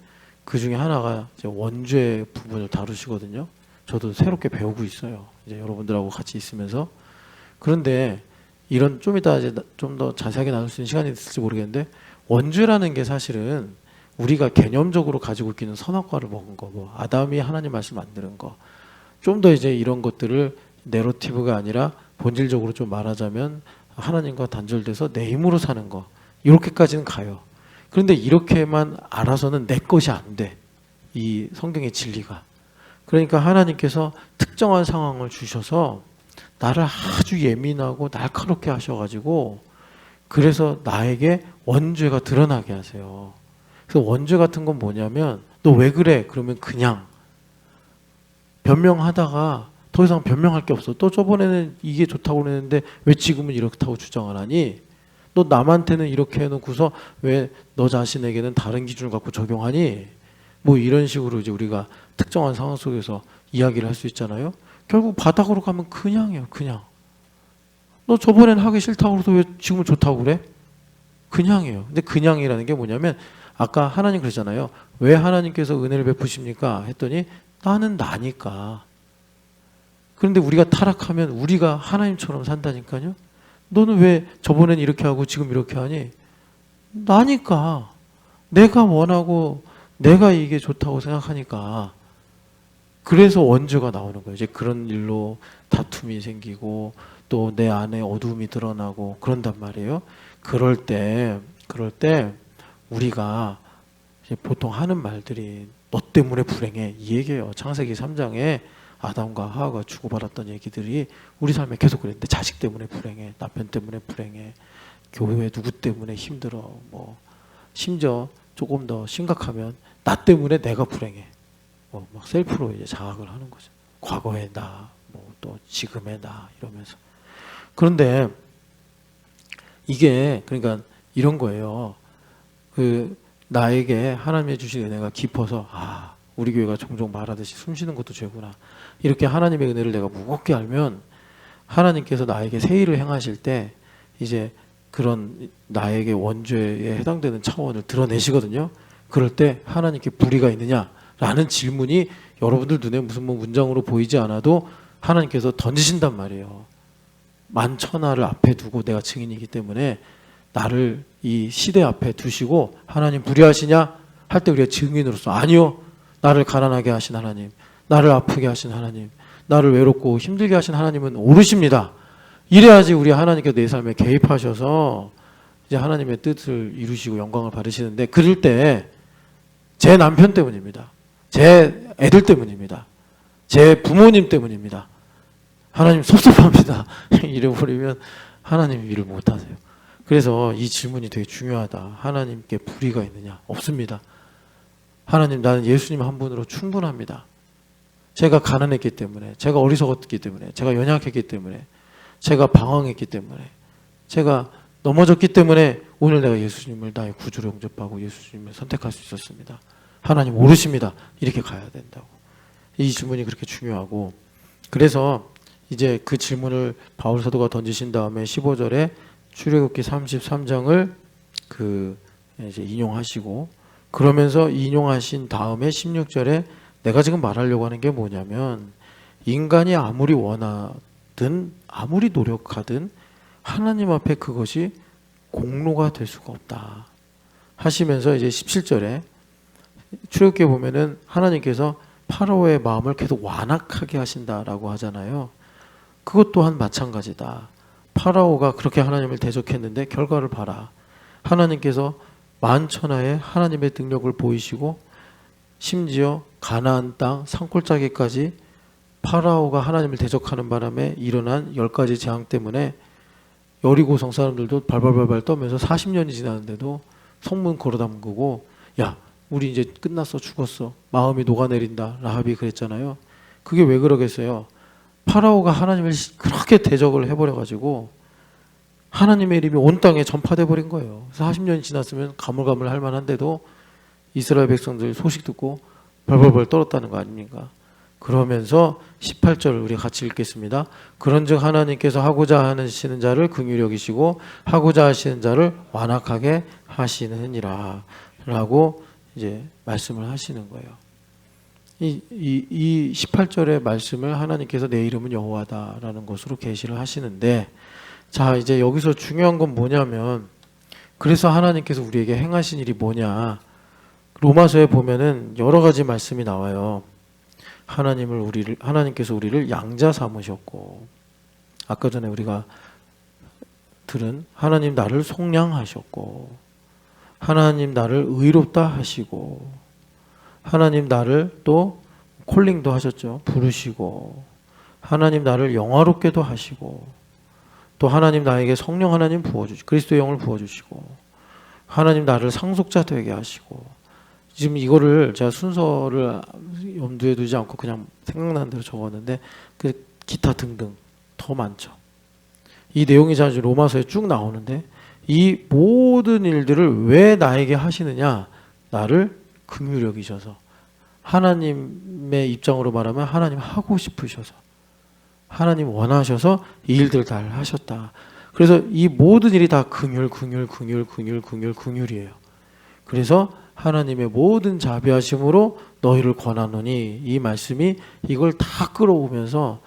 그 중에 하나가 이제 원죄 부분을 다루시거든요. 저도 새롭게 배우고 있어요. 이제 여러분들하고 같이 있으면서. 그런데 이런 좀 이따 이제 좀 더 자세하게 나눌 수 있는 시간이 있을지 모르겠는데 원죄라는 게 사실은 우리가 개념적으로 가지고 있는 선악과를 먹은 거, 뭐 아담이 하나님 말씀 안 들은 거, 좀 더 이제 이런 것들을 내러티브가 아니라 본질적으로 좀 말하자면 하나님과 단절돼서 내 힘으로 사는 거, 이렇게까지는 가요. 그런데 이렇게만 알아서는 내 것이 안 돼. 이 성경의 진리가. 그러니까 하나님께서 특정한 상황을 주셔서 나를 아주 예민하고 날카롭게 하셔가지고 그래서 나에게 원죄가 드러나게 하세요. 그래서 원죄 같은 건 뭐냐면 너 왜 그래? 그러면 그냥 변명하다가 더 이상 변명할 게 없어. 또 저번에는 이게 좋다고 그랬는데 왜 지금은 이렇다고 주장을 하니? 너 남한테는 이렇게 해놓고서 왜 너 자신에게는 다른 기준을 갖고 적용하니? 뭐 이런 식으로 이제 우리가 특정한 상황 속에서 이야기를 할 수 있잖아요. 결국 바닥으로 가면 그냥이에요. 그냥. 너 저번엔 하기 싫다고 그래서 왜 지금은 좋다고 그래? 그냥이에요. 근데 그냥이라는 게 뭐냐면 아까 하나님 그러잖아요. 왜 하나님께서 은혜를 베푸십니까? 했더니 나는 나니까. 그런데 우리가 타락하면 우리가 하나님처럼 산다니까요. 너는 왜 저번엔 이렇게 하고 지금 이렇게 하니? 나니까. 내가 원하고 내가 이게 좋다고 생각하니까. 그래서 원죄가 나오는 거예요. 이제 그런 일로 다툼이 생기고 또 내 안에 어두움이 드러나고 그런단 말이에요. 그럴 때 우리가 이제 보통 하는 말들이 너 때문에 불행해 이 얘기예요. 창세기 3장에 아담과 하와가 주고받았던 얘기들이 우리 삶에 계속 그랬는데 자식 때문에 불행해, 남편 때문에 불행해, 교회 누구 때문에 힘들어, 뭐 심지어 조금 더 심각하면 나 때문에 내가 불행해. 뭐 막 셀프로 이제 자학을 하는 거죠. 과거의 나, 뭐 또 지금의 나 이러면서. 그런데 이게 그러니까 이런 거예요. 그 나에게 하나님의 주신 은혜가 깊어서 우리 교회가 종종 말하듯이 숨 쉬는 것도 죄구나. 이렇게 하나님의 은혜를 내가 무겁게 알면 하나님께서 나에게 새 일을 행하실 때 이제 그런 나에게 원죄에 해당되는 차원을 드러내시거든요. 그럴 때 하나님께 불의가 있느냐라는 질문이 여러분들 눈에 무슨 뭐 문장으로 보이지 않아도 하나님께서 던지신단 말이에요. 만천하를 앞에 두고 내가 증인이기 때문에 나를 이 시대 앞에 두시고 하나님 불의하시냐 할 때 우리가 증인으로서 아니요, 나를 가난하게 하신 하나님, 나를 아프게 하신 하나님, 나를 외롭고 힘들게 하신 하나님은 옳으십니다. 이래야지 우리 하나님께서 내 삶에 개입하셔서 이제 하나님의 뜻을 이루시고 영광을 받으시는데, 그럴 때 제 남편 때문입니다. 제 애들 때문입니다. 제 부모님 때문입니다. 하나님 섭섭합니다. 이래버리면 하나님 일을 못하세요. 그래서 이 질문이 되게 중요하다. 하나님께 불의가 있느냐? 없습니다. 하나님, 나는 예수님 한 분으로 충분합니다. 제가 가난했기 때문에, 제가 어리석었기 때문에, 제가 연약했기 때문에, 제가 방황했기 때문에, 제가 넘어졌기 때문에 오늘 내가 예수님을 나의 구주로 영접하고 예수님을 선택할 수 있었습니다. 하나님 오르십니다. 이렇게 가야 된다고. 이 질문이 그렇게 중요하고, 그래서 이제 그 질문을 바울 사도가 던지신 다음에 15절에 출애굽기 33장을 이제 인용하시고, 그러면서 인용하신 다음에 16절에 내가 지금 말하려고 하는 게 뭐냐면, 인간이 아무리 원하든 아무리 노력하든 하나님 앞에 그것이 공로가 될 수가 없다 하시면서 이제 17절에 출애굽기에 보면은 하나님께서 파라오의 마음을 계속 완악하게 하신다라고 하잖아요. 그것 또한 마찬가지다. 파라오가 그렇게 하나님을 대적했는데 결과를 봐라. 하나님께서 만천하에 하나님의 능력을 보이시고, 심지어 가나안 땅 산골짜기까지 파라오가 하나님을 대적하는 바람에 일어난 10가지 재앙 때문에 여리고성 사람들도 발발발발 떠면서 40년이 지났는데도 성문 걸어담그고, 야, 우리 이제 끝났어, 죽었어, 마음이 녹아내린다, 라합이 그랬잖아요. 그게 왜 그러겠어요? 파라오가 하나님을 그렇게 대적을 해버려가지고 하나님의 이름이 온 땅에 전파돼 버린 거예요. 40년이 지났으면 가물가물 할 만한데도 이스라엘 백성들 소식 듣고 벌벌벌 떨었다는 거 아닙니까? 그러면서 18절을 우리 같이 읽겠습니다. 그런즉 하나님께서 하고자 하시는 자를 긍휼히 여기시고 하고자 하시는 자를 완악하게 하시느니라 라고 이제 말씀을 하시는 거예요. 이 18절의 말씀을 하나님께서 내 이름은 여호와다라는 것으로 계시를 하시는데, 자, 이제 여기서 중요한 건 뭐냐면, 그래서 하나님께서 우리에게 행하신 일이 뭐냐, 로마서에 보면은 여러 가지 말씀이 나와요. 하나님께서 우리를 양자 삼으셨고, 아까 전에 우리가 들은 하나님 나를 속량하셨고, 하나님 나를 의롭다 하시고, 하나님 나를 또 콜링도 하셨죠. 부르시고, 하나님 나를 영화롭게도 하시고, 또 하나님 나에게 성령 하나님 부어주시고, 그리스도의 영을 부어주시고, 하나님 나를 상속자 되게 하시고, 지금 이거를 제가 순서를 염두에 두지 않고 그냥 생각나는 대로 적었는데 그 기타 등등 더 많죠. 이 내용이 자주 로마서에 쭉 나오는데, 이 모든 일들을 왜 나에게 하시느냐, 나를 긍휼히 여기셔서, 하나님의 입장으로 말하면 하나님 하고 싶으셔서, 하나님 원하셔서 이 일들을 다 하셨다. 그래서 이 모든 일이 다 긍휼이에요. 그래서 하나님의 모든 자비하심으로 너희를 권하노니, 이 말씀이 이걸 다 끌어오면서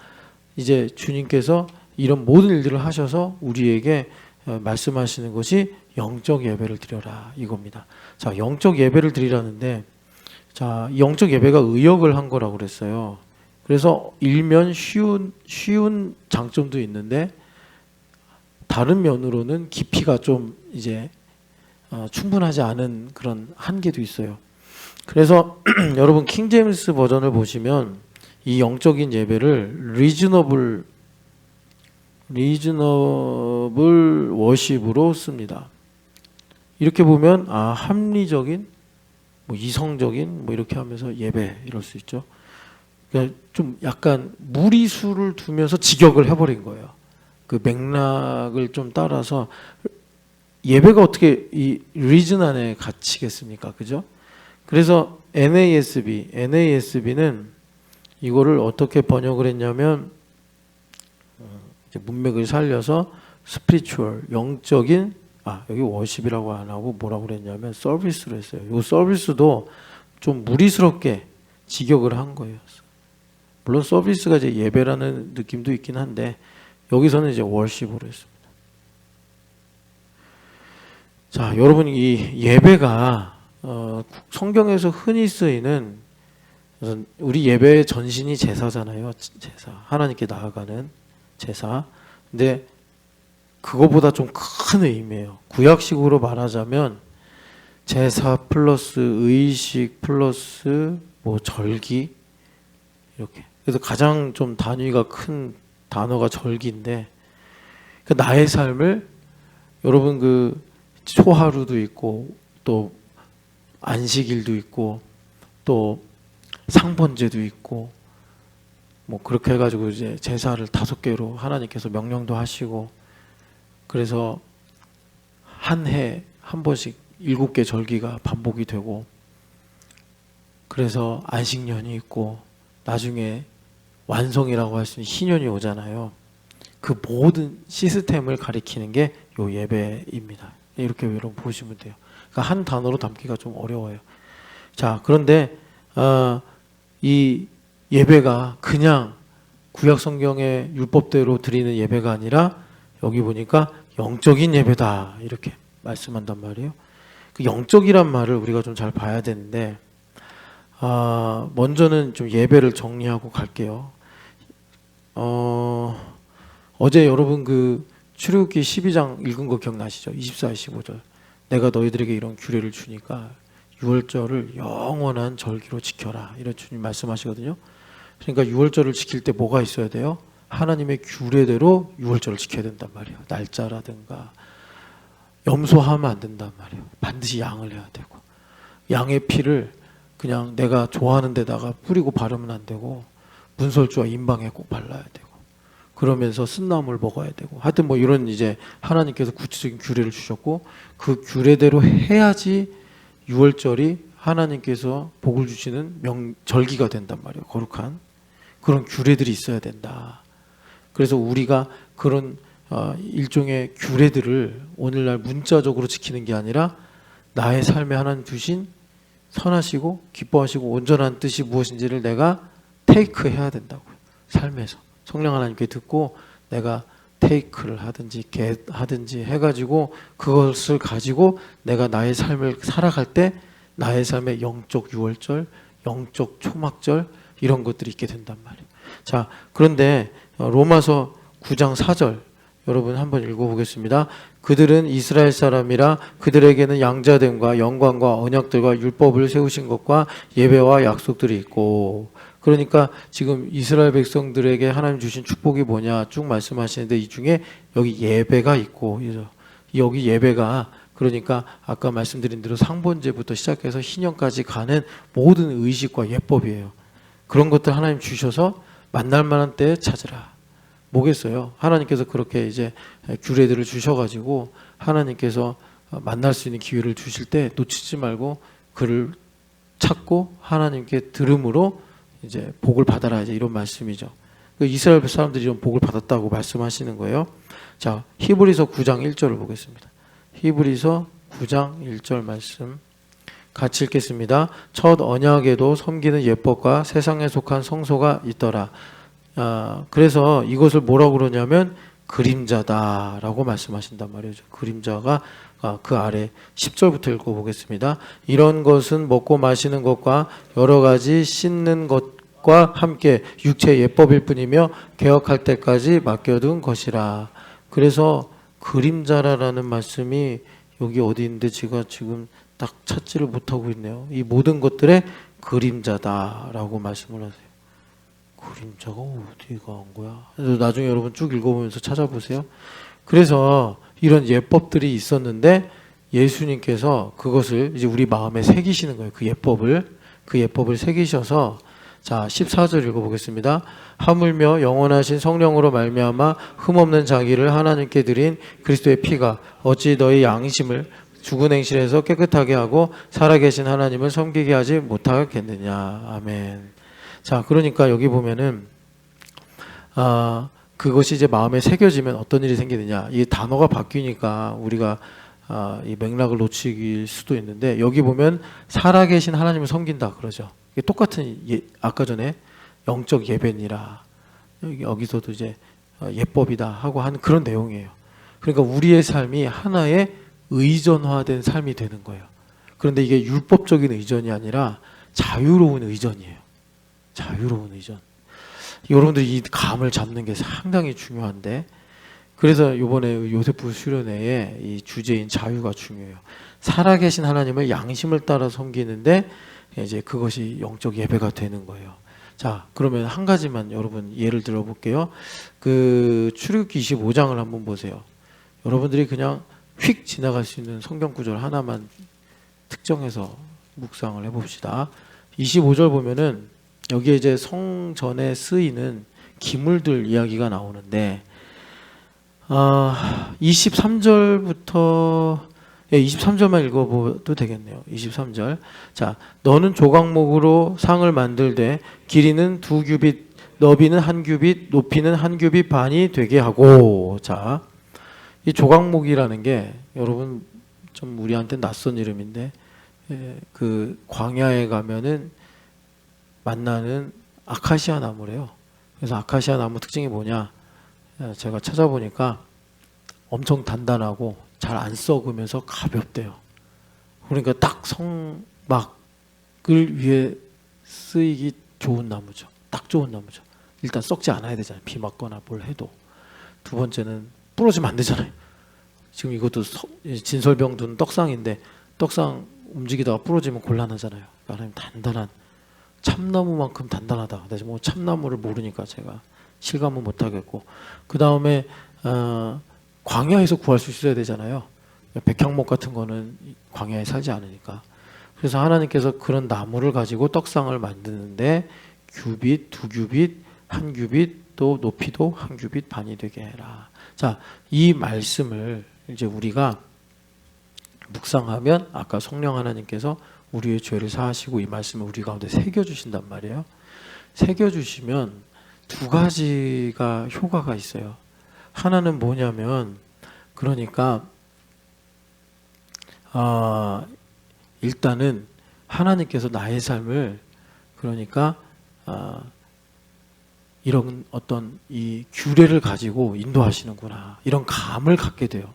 이제 주님께서 이런 모든 일들을 하셔서 우리에게 말씀하시는 것이 영적 예배를 드려라 이겁니다. 자, 영적 예배를 드리라는데, 자, 영적 예배가 의역을 한 거라고 그랬어요. 그래서 일면 쉬운 장점도 있는데 다른 면으로는 깊이가 좀 이제 충분하지 않은 그런 한계도 있어요. 그래서 여러분 킹제임스 버전을 보시면 이 영적인 예배를 리즈너블 워십으로 씁니다. 이렇게 보면 합리적인, 뭐 이성적인, 뭐 이렇게 하면서 예배 이럴 수 있죠. 그러니까 좀 약간 무리수를 두면서 직역을 해버린 거예요. 그 맥락을 좀 따라서 예배가 어떻게 이 리전 안에 갇히겠습니까? 그죠? 그래서 NASB는 이거를 어떻게 번역을 했냐면 이제 문맥을 살려서 스피리추얼, 영적인, 여기 워십이라고 안 하고 뭐라고 그랬냐면 서비스로 했어요. 이 서비스도 좀 무리스럽게 직역을 한 거예요. 물론 서비스가 이제 예배라는 느낌도 있긴 한데 여기서는 이제 월십으로 했습니다. 자, 여러분, 이 예배가 성경에서 흔히 쓰이는, 우리 예배의 전신이 제사잖아요. 제사, 하나님께 나아가는 제사. 근데 그거보다 좀 큰 의미예요. 구약식으로 말하자면 제사 플러스 의식 플러스 뭐 절기 이렇게. 그래서 가장 좀 단위가 큰 단어가 절기인데, 그 나의 삶을, 여러분, 그 초하루도 있고 또 안식일도 있고 또 상번제도 있고 뭐 그렇게 해가지고 이제 제사를 5개로 하나님께서 명령도 하시고, 그래서 한 해 한 번씩 7개 절기가 반복이 되고, 그래서 안식년이 있고 나중에 완성이라고 할 수 있는 희년이 오잖아요. 그 모든 시스템을 가리키는 게 요 예배입니다. 이렇게 여러분 보시면 돼요. 그러니까 한 단어로 담기가 좀 어려워요. 자, 그런데 이 예배가 그냥 구약 성경의 율법대로 드리는 예배가 아니라 여기 보니까 영적인 예배다 이렇게 말씀한단 말이에요. 그 영적이란 말을 우리가 좀 잘 봐야 되는데, 먼저는 좀 예배를 정리하고 갈게요. 어제 여러분 그 출애굽기 12장 읽은 거 기억나시죠? 24, 25절. 내가 너희들에게 이런 규례를 주니까 유월절을 영원한 절기로 지켜라. 이런 주님 말씀하시거든요. 그러니까 유월절을 지킬 때 뭐가 있어야 돼요? 하나님의 규례대로 유월절을 지켜야 된단 말이에요. 날짜라든가 염소하면 안 된단 말이에요. 반드시 양을 해야 되고, 양의 피를 그냥 내가 좋아하는 데다가 뿌리고 바르면 안 되고 문설주와 인방에 꼭 발라야 되고, 그러면서 쓴나물 먹어야 되고, 하여튼 뭐 이런 이제 하나님께서 구체적인 규례를 주셨고, 그 규례대로 해야지 유월절이 하나님께서 복을 주시는 절기가 된단 말이에요. 거룩한 그런 규례들이 있어야 된다. 그래서 우리가 그런 일종의 규례들을 오늘날 문자적으로 지키는 게 아니라 나의 삶에 하나님 주신 선하시고 기뻐하시고 온전한 뜻이 무엇인지를 내가 테이크해야 된다고요. 삶에서 성령 하나님께 듣고 내가 테이크를 하든지 하든지 해가지고 그것을 가지고 내가 나의 삶을 살아갈 때 나의 삶의 영적 유월절, 영적 초막절 이런 것들이 있게 된단 말이에요. 자, 그런데 로마서 9장 4절 여러분 한번 읽어보겠습니다. 그들은 이스라엘 사람이라 그들에게는 양자됨과 영광과 언약들과 율법을 세우신 것과 예배와 약속들이 있고, 그러니까 지금 이스라엘 백성들에게 하나님 주신 축복이 뭐냐 쭉 말씀하시는데 이 중에 여기 예배가 있고, 여기 예배가 그러니까 아까 말씀드린 대로 상번제부터 시작해서 희년까지 가는 모든 의식과 예법이에요. 그런 것들 하나님 주셔서 만날 만한 때에 찾으라. 뭐겠어요? 하나님께서 그렇게 이제 규례들을 주셔가지고 하나님께서 만날 수 있는 기회를 주실 때 놓치지 말고 그를 찾고 하나님께 들음으로 이제 복을 받아라, 이제 이런 말씀이죠. 이스라엘 사람들이 이런 복을 받았다고 말씀하시는 거예요. 자, 히브리서 9장 1절을 보겠습니다. 히브리서 9장 1절 말씀 같이 읽겠습니다. 첫 언약에도 섬기는 예법과 세상에 속한 성소가 있더라. 그래서 이것을 뭐라고 그러냐면 그림자다라고 말씀하신단 말이죠. 그림자가 그 아래 10절부터 읽어보겠습니다. 이런 것은 먹고 마시는 것과 여러 가지 씻는 것과 함께 육체의 예법일 뿐이며 개혁할 때까지 맡겨둔 것이라. 그래서 그림자라는 말씀이 여기 어디 있는데 제가 지금 딱 찾지를 못하고 있네요. 이 모든 것들의 그림자다라고 말씀을 하세요. 그림자가 어디가 온 거야? 나중에 여러분 쭉 읽어보면서 찾아보세요. 그래서 이런 예법들이 있었는데 예수님께서 그것을 이제 우리 마음에 새기시는 거예요. 그 예법을 새기셔서 자, 14절 읽어보겠습니다. 하물며 영원하신 성령으로 말미암아 흠없는 자기를 하나님께 드린 그리스도의 피가 어찌 너희 양심을 죽은 행실에서 깨끗하게 하고 살아계신 하나님을 섬기게 하지 못하겠느냐. 아멘. 자, 그러니까 여기 보면은 그것이 이제 마음에 새겨지면 어떤 일이 생기느냐. 이 단어가 바뀌니까 우리가 이 맥락을 놓칠 수도 있는데, 여기 보면 살아계신 하나님을 섬긴다 그러죠. 이게 똑같은 아까 전에 영적 예배니라, 여기서도 이제 예법이다 하고 하는 그런 내용이에요. 그러니까 우리의 삶이 하나의 의존화된 삶이 되는 거예요. 그런데 이게 율법적인 의존이 아니라 자유로운 의존이에요. 자유로운 의존. 여러분들이 이 감을 잡는 게 상당히 중요한데, 그래서 이번에 요세프 수련회의 이 주제인 자유가 중요해요. 살아계신 하나님을 양심을 따라 섬기는데 이제 그것이 영적 예배가 되는 거예요. 자, 그러면 한 가지만 여러분 예를 들어 볼게요. 그 출애굽기 25장을 한번 보세요. 여러분들이 그냥 휙 지나갈 수 있는 성경 구절 하나만 특정해서 묵상을 해봅시다. 25절 보면은 여기에 이제 성전에 쓰이는 기물들 이야기가 나오는데, 23절부터 23절만 읽어봐도 되겠네요. 23절. 자, 너는 조각목으로 상을 만들되 길이는 2규빗, 너비는 1규빗, 높이는 1규빗 반이 되게 하고. 자, 이 조각목이라는 게 여러분 좀 우리한테 낯선 이름인데, 그 광야에 가면은 만나는 아카시아 나무래요. 그래서 아카시아 나무 특징이 뭐냐? 제가 찾아보니까 엄청 단단하고 잘 안 썩으면서 가볍대요. 그러니까 딱 성막을 위해 쓰이기 좋은 나무죠. 딱 좋은 나무죠. 일단 썩지 않아야 되잖아요. 비 맞거나 뭘 해도. 두 번째는 부러지면 안 되잖아요. 지금 이것도 진설병든 떡상인데 떡상 움직이다가 부러지면 곤란하잖아요. 그러니까 단단한 참나무만큼 단단하다. 근데 뭐 참나무를 모르니까 제가 실감은 못하겠고, 그 다음에 광야에서 구할 수 있어야 되잖아요. 백향목 같은 거는 광야에 살지 않으니까. 그래서 하나님께서 그런 나무를 가지고 떡상을 만드는데 규빗, 2규빗, 1규빗, 또 높이도 1규빗 반이 되게 해라. 자, 이 말씀을 이제 우리가 묵상하면 아까 성령 하나님께서 우리의 죄를 사하시고 이 말씀을 우리 가운데 새겨주신단 말이에요. 새겨주시면 두 가지가 효과가 있어요. 하나는 뭐냐면, 그러니까 일단은 하나님께서 나의 삶을, 그러니까 이런 어떤 이 규례를 가지고 인도하시는구나, 이런 감을 갖게 돼요.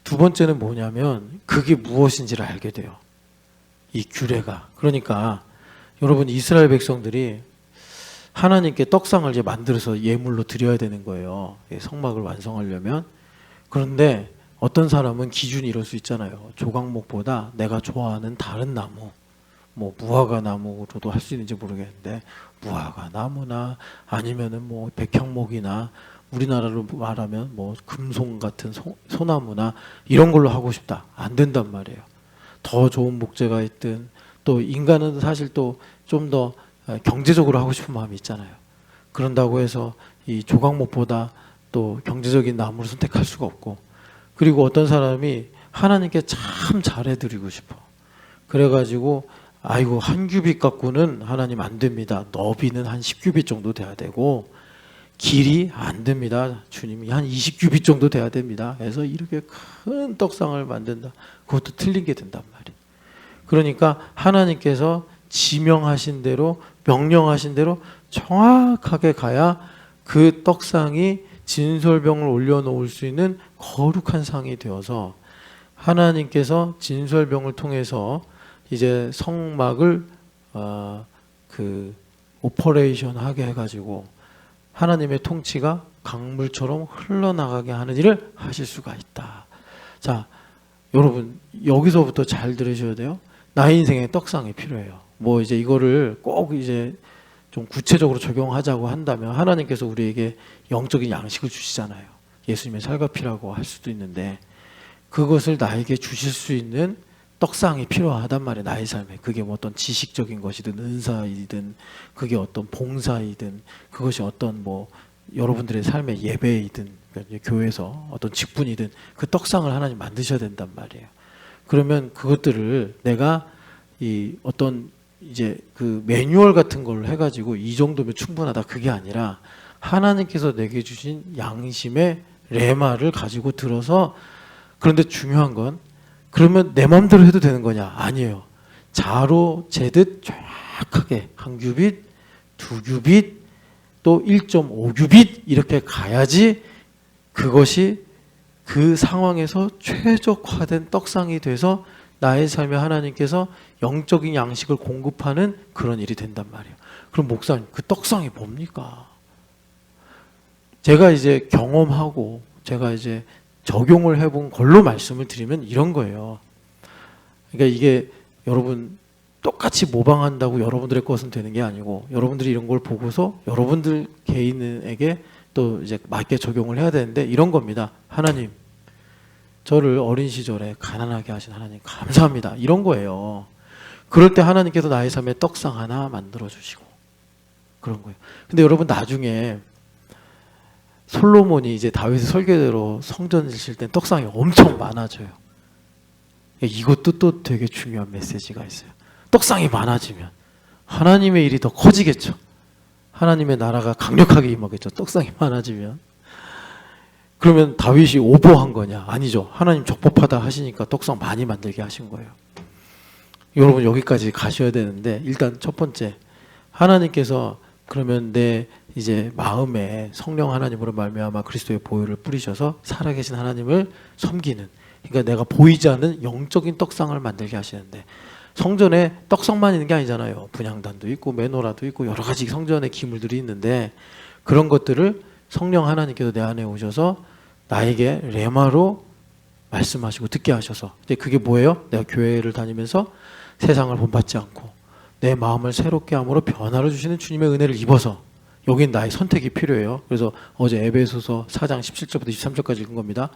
두 번째는 뭐냐면 그게 무엇인지를 알게 돼요. 이 규례가. 그러니까 여러분, 이스라엘 백성들이 하나님께 떡상을 이제 만들어서 예물로 드려야 되는 거예요. 성막을 완성하려면. 그런데 어떤 사람은 기준이 이럴 수 있잖아요. 조각목보다 내가 좋아하는 다른 나무, 뭐 무화과 나무로도 할 수 있는지 모르겠는데 무화과 나무나 아니면은 뭐 백향목이나 우리나라로 말하면 뭐 금송 같은 소나무나 이런 걸로 하고 싶다. 안 된단 말이에요. 더 좋은 목재가 있든, 또 인간은 사실 또 좀 더 경제적으로 하고 싶은 마음이 있잖아요. 그런다고 해서 이 조각목보다 또 경제적인 나무를 선택할 수가 없고, 그리고 어떤 사람이 하나님께 참 잘해드리고 싶어. 그래가지고 아이고 1규빗 갖고는 하나님 안 됩니다. 너비는 한 10규빗 정도 돼야 되고, 길이 안 됩니다. 주님이 한 20규빗 정도 돼야 됩니다. 그래서 이렇게 큰 떡상을 만든다. 그것도 틀린 게 된단 말이에요. 그러니까 하나님께서 지명하신 대로, 명령하신 대로 정확하게 가야 그 떡상이 진설병을 올려놓을 수 있는 거룩한 상이 되어서, 하나님께서 진설병을 통해서 이제 성막을 그 오퍼레이션 하게 해가지고 하나님의 통치가 강물처럼 흘러나가게 하는 일을 하실 수가 있다. 자, 여러분 여기서부터 잘 들으셔야 돼요. 나의 인생에 떡상이 필요해요. 뭐 이제 이거를 꼭 이제 좀 구체적으로 적용하자고 한다면, 하나님께서 우리에게 영적인 양식을 주시잖아요. 예수님의 살갑이라고 할 수도 있는데, 그것을 나에게 주실 수 있는 떡상이 필요하단 말이에요. 나의 삶에. 그게 뭐 어떤 지식적인 것이든 은사이든 그게 어떤 봉사이든 그것이 어떤 뭐 여러분들의 삶의 예배이든 그러니까 교회에서 어떤 직분이든 그 떡상을 하나님 만드셔야 된단 말이에요. 그러면 그것들을 내가 이 어떤 이제 그 매뉴얼 같은 걸 해가지고 이 정도면 충분하다 그게 아니라 하나님께서 내게 주신 양심의 레마를 가지고 들어서 그런데 중요한 건 그러면 내 마음대로 해도 되는 거냐? 아니에요. 자로 재듯 정확하게 한 규빗, 두 규빗, 또 1.5규빗 이렇게 가야지 그것이 그 상황에서 최적화된 떡상이 돼서 나의 삶에 하나님께서 영적인 양식을 공급하는 그런 일이 된단 말이에요. 그럼 목사님, 그 떡상이 뭡니까? 제가 이제 경험하고 제가 이제 적용을 해본 걸로 말씀을 드리면 이런 거예요. 그러니까 이게 여러분 똑같이 모방한다고 여러분들의 것은 되는 게 아니고 여러분들이 이런 걸 보고서 여러분들 개인에게 또 이제 맞게 적용을 해야 되는데 이런 겁니다. 하나님, 저를 어린 시절에 가난하게 하신 하나님 감사합니다. 이런 거예요. 그럴 때 하나님께서 나의 삶에 떡상 하나 만들어 주시고 그런 거예요. 근데 여러분 나중에 솔로몬이 이제 다윗의 설계대로 성전 지실 땐 떡상이 엄청 많아져요. 이것도 또 되게 중요한 메시지가 있어요. 떡상이 많아지면 하나님의 일이 더 커지겠죠. 하나님의 나라가 강력하게 임하겠죠. 떡상이 많아지면. 그러면 다윗이 오버한 거냐? 아니죠. 하나님 적법하다 하시니까 떡상 많이 만들게 하신 거예요. 여러분 여기까지 가셔야 되는데 일단 첫 번째 하나님께서 그러면 내 이제 마음에 성령 하나님으로 말미암아 그리스도의 보혈을 뿌리셔서 살아계신 하나님을 섬기는 그러니까 내가 보이지 않는 영적인 떡상을 만들게 하시는데 성전에 떡상만 있는 게 아니잖아요. 분향단도 있고 메노라도 있고 여러 가지 성전의 기물들이 있는데 그런 것들을 성령 하나님께서 내 안에 오셔서 나에게 레마로 말씀하시고 듣게 하셔서 근데 그게 뭐예요? 내가 교회를 다니면서 세상을 본받지 않고 내 마음을 새롭게 함으로 변화를 주시는 주님의 은혜를 입어서 여긴 나의 선택이 필요해요. 그래서 어제 에베소서 4장 17절부터 23절까지 읽은 겁니다.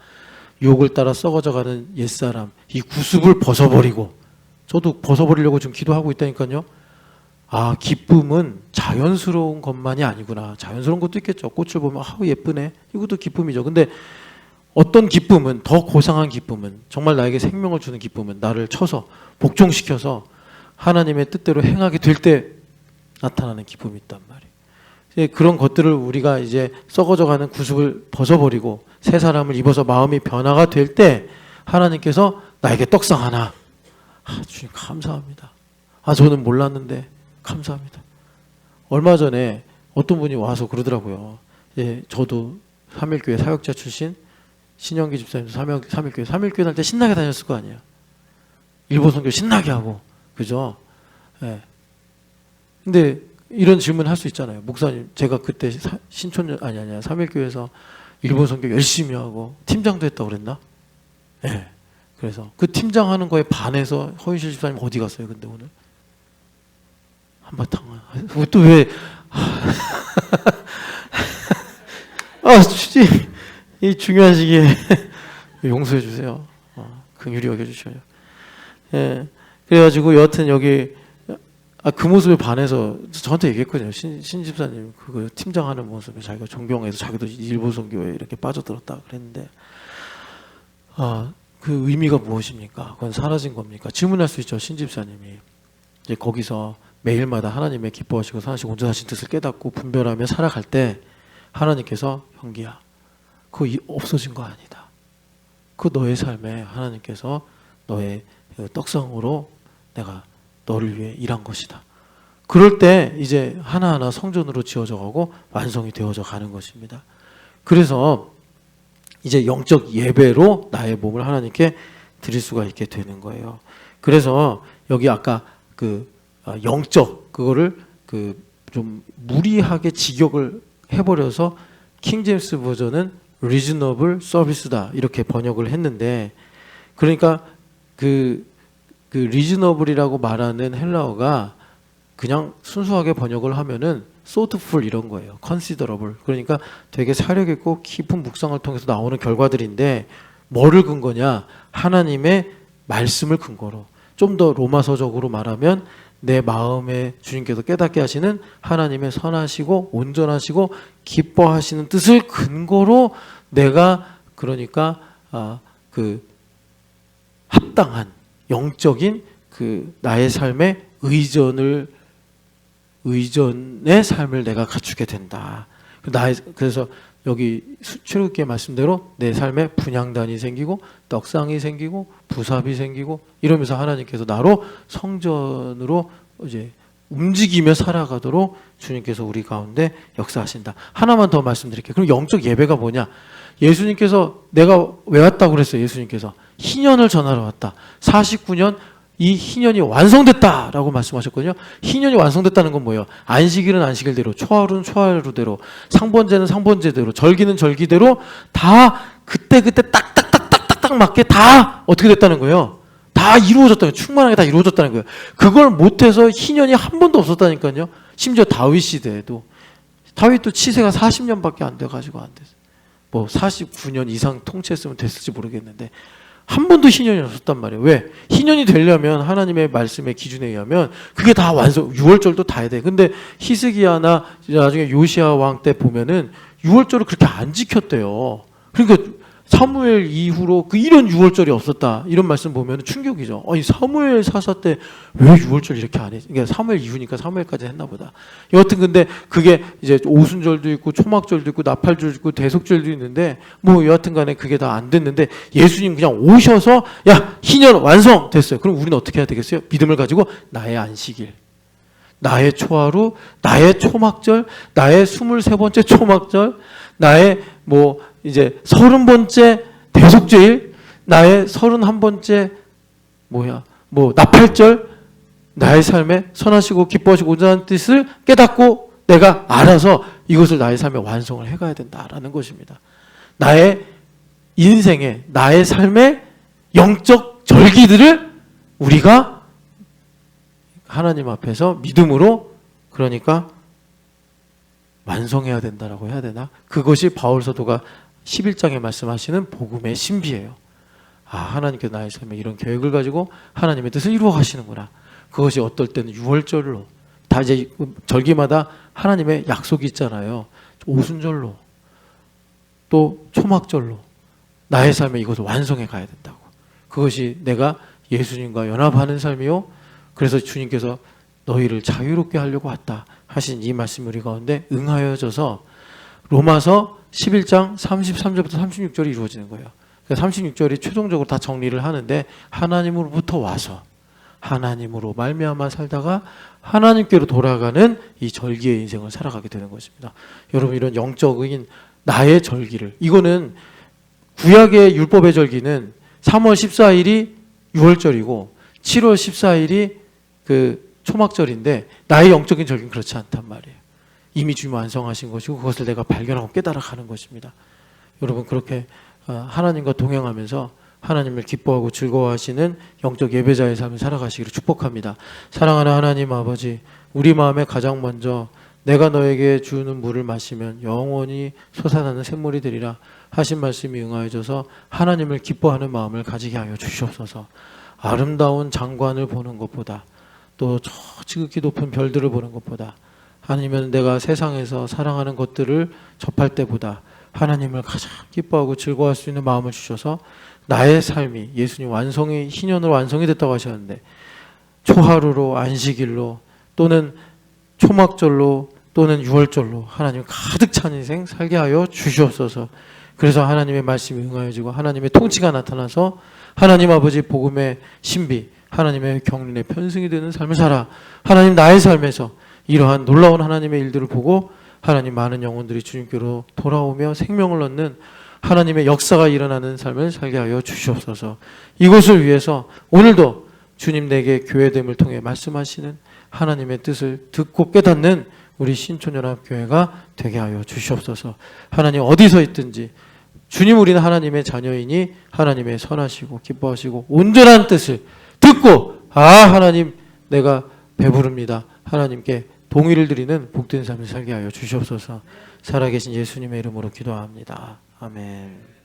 유혹을 따라 썩어져가는 옛사람 이 구습을 벗어버리고 저도 벗어버리려고 지금 기도하고 있다니까요. 아 기쁨은 자연스러운 것만이 아니구나. 자연스러운 것도 있겠죠. 꽃을 보면 아 예쁘네. 이것도 기쁨이죠. 근데 어떤 기쁨은 더 고상한 기쁨은 정말 나에게 생명을 주는 기쁨은 나를 쳐서 복종시켜서 하나님의 뜻대로 행하게 될 때 나타나는 기쁨이 있단 말이에요. 그런 것들을 우리가 이제 썩어져가는 구습을 벗어버리고 새 사람을 입어서 마음이 변화가 될 때 하나님께서 나에게 떡상 하나 아 주님 감사합니다. 아 저는 몰랐는데 감사합니다. 얼마 전에 어떤 분이 와서 그러더라고요. 예, 저도 삼일교회 사역자 출신 신영기 집사님도 삼일교회 날 때 신나게 다녔을 거 아니에요. 일본 선교 신나게 하고 그죠? 예. 근데 이런 질문 할 수 있잖아요. 목사님, 제가 그때 신촌 아니야 삼일교회에서 일본 선교 열심히 하고 팀장도 했다고 그랬나? 예. 그래서 그 팀장 하는 거에 반해서 허윤실 집사님 어디 갔어요? 근데 오늘 한바탕 또 왜? 아, 주님 이 중요한 시기에 용서해 주세요. 긍휼히 여겨 주셔요. 예. 그래가지고 여하튼 여기 그 모습에 반해서 저한테 얘기했거든요. 신 집사님 그거 팀장하는 모습에 자기가 존경해서 자기도 일본 선교에 이렇게 빠져들었다 그랬는데 그 의미가 무엇입니까? 그건 사라진 겁니까? 질문할 수 있죠. 신 집사님이 이제 거기서 매일마다 하나님의 기뻐하시고 선하시고 온전하신 뜻을 깨닫고 분별하며 살아갈 때 하나님께서 형기야 그거 없어진 거 아니다. 그 너의 삶에 하나님께서 너의 그 떡상으로 내가 너를 위해 일한 것이다. 그럴 때 이제 하나하나 성전으로 지어져 가고 완성이 되어져 가는 것입니다. 그래서 이제 영적 예배로 나의 몸을 하나님께 드릴 수가 있게 되는 거예요. 그래서 여기 아까 그 영적 그거를 그 좀 무리하게 직역을 해버려서 킹제임스 버전은 reasonable service다 이렇게 번역을 했는데 그러니까 그 reasonable이라고 말하는 헬라어가 그냥 순수하게 번역을 하면은 thoughtful 이런 거예요. considerable. 그러니까 되게 사력 있고 깊은 묵상을 통해서 나오는 결과들인데 뭐를 근거냐? 하나님의 말씀을 근거로. 좀 더 로마서적으로 말하면 내 마음에 주님께서 깨닫게 하시는 하나님의 선하시고 온전하시고 기뻐하시는 뜻을 근거로 내가 그러니까 그 합당한 영적인 그 나의 삶의 의전의 삶을 내가 갖추게 된다. 그래서 여기 출애굽기의 말씀대로 내 삶에 분향단이 생기고 떡상이 생기고 부삽이 생기고 이러면서 하나님께서 나로 성전으로 이제 움직이며 살아가도록 주님께서 우리 가운데 역사하신다. 하나만 더 말씀드릴게요. 그럼 영적 예배가 뭐냐? 예수님께서 내가 왜 왔다고 그랬어요? 예수님께서 희년을 전하러 왔다. 49년 이 희년이 완성됐다라고 말씀하셨거든요. 희년이 완성됐다는 건 뭐예요? 안식일은 안식일대로, 초하루는 초하루대로, 상번제는 상번제대로, 절기는 절기대로 다 그때 딱딱딱딱딱 맞게 다 어떻게 됐다는 거예요? 다 이루어졌다는 거예요. 충만하게 다 이루어졌다는 거예요. 그걸 못해서 희년이 한 번도 없었다니까요. 심지어 다윗 시대에도 다윗도 치세가 40년밖에 안 돼가지고 안 됐어요. 뭐 49년 이상 통치했으면 됐을지 모르겠는데 한 번도 희년이 없었단 말이에요. 왜? 희년이 되려면 하나님의 말씀의 기준에 의하면 그게 다 완성, 6월절도 다 해야 돼. 근데 히스기야나 나중에 요시야 왕 때 보면은 6월절을 그렇게 안 지켰대요. 그러니까 사무엘 이후로 이런 6월절이 없었다. 이런 말씀 보면 충격이죠. 아니 사무엘 사사 때 왜 6월절 이렇게 안 해? 그러니까 사무엘 이후니까 사무엘까지 했나 보다. 여하튼 근데 그게 이제 오순절도 있고 초막절도 있고 나팔절도 있고 대속절도 있는데 뭐 여하튼 간에 그게 다 안 됐는데 예수님 그냥 오셔서 야 희년 완성 됐어요. 그럼 우리는 어떻게 해야 되겠어요? 믿음을 가지고 나의 안식일, 나의 초하루, 나의 초막절, 나의 23번째 초막절, 나의 뭐 이제 30번째 대속죄일, 나의 31번째 뭐 나팔절, 나의 삶에 선하시고 기뻐하시고 온전한 뜻을 깨닫고 내가 알아서 이것을 나의 삶에 완성을 해가야 된다라는 것입니다. 나의 인생에, 나의 삶의 영적 절기들을 우리가 하나님 앞에서 믿음으로 그러니까 완성해야 된다라고 해야 되나? 그것이 바울 사도가 11장에 말씀하시는 복음의 신비예요. 하나님께서 나의 삶에 이런 계획을 가지고 하나님의 뜻을 이루어 가시는구나. 그것이 어떨 때는 6월절로 다 이제 절기마다 하나님의 약속이 있잖아요. 오순절로 또 초막절로 나의 삶에 이것을 완성해 가야 된다고. 그것이 내가 예수님과 연합하는 삶이요. 그래서 주님께서 너희를 자유롭게 하려고 왔다 하신 이 말씀 우리 가운데 응하여져서 로마서 11장 33절부터 36절이 이루어지는 거예요. 그러니까 36절이 최종적으로 다 정리를 하는데 하나님으로부터 와서 하나님으로 말미암아 살다가 하나님께로 돌아가는 이 절기의 인생을 살아가게 되는 것입니다. 여러분 이런 영적인 나의 절기를 이거는 구약의 율법의 절기는 3월 14일이 6월절이고 7월 14일이 그 초막절인데 나의 영적인 절기는 그렇지 않단 말이에요. 이미 주님 완성하신 것이고 그것을 내가 발견하고 깨달아가는 것입니다. 여러분 그렇게 하나님과 동행하면서 하나님을 기뻐하고 즐거워하시는 영적 예배자의 삶을 살아가시기를 축복합니다. 사랑하는 하나님 아버지, 우리 마음에 가장 먼저 내가 너에게 주는 물을 마시면 영원히 솟아나는 샘물이 되리라 하신 말씀이 응하여져서 하나님을 기뻐하는 마음을 가지게 하여 주시옵소서. 아름다운 장관을 보는 것보다 또 저 지극히 높은 별들을 보는 것보다 아니면 내가 세상에서 사랑하는 것들을 접할 때보다 하나님을 가장 기뻐하고 즐거워할 수 있는 마음을 주셔서 나의 삶이 예수님 완성이 희년으로 완성이 됐다고 하셨는데 초하루로 안식일로 또는 초막절로 또는 6월절로 하나님 가득 찬 인생 살게 하여 주시옵소서. 그래서 하나님의 말씀이 응하여지고 하나님의 통치가 나타나서 하나님 아버지 복음의 신비 하나님의 경륜의 편승이 되는 삶을 살아 하나님 나의 삶에서 이러한 놀라운 하나님의 일들을 보고 하나님 많은 영혼들이 주님께로 돌아오며 생명을 얻는 하나님의 역사가 일어나는 삶을 살게 하여 주시옵소서. 이것을 위해서 오늘도 주님 내게 교회됨을 통해 말씀하시는 하나님의 뜻을 듣고 깨닫는 우리 신촌연합교회가 되게 하여 주시옵소서. 하나님 어디서 있든지 주님 우리는 하나님의 자녀이니 하나님의 선하시고 기뻐하시고 온전한 뜻을 듣고 하나님 내가 배부릅니다. 하나님께 동의를 드리는 복된 삶을 살게 하여 주시옵소서. 살아계신 예수님의 이름으로 기도합니다. 아멘.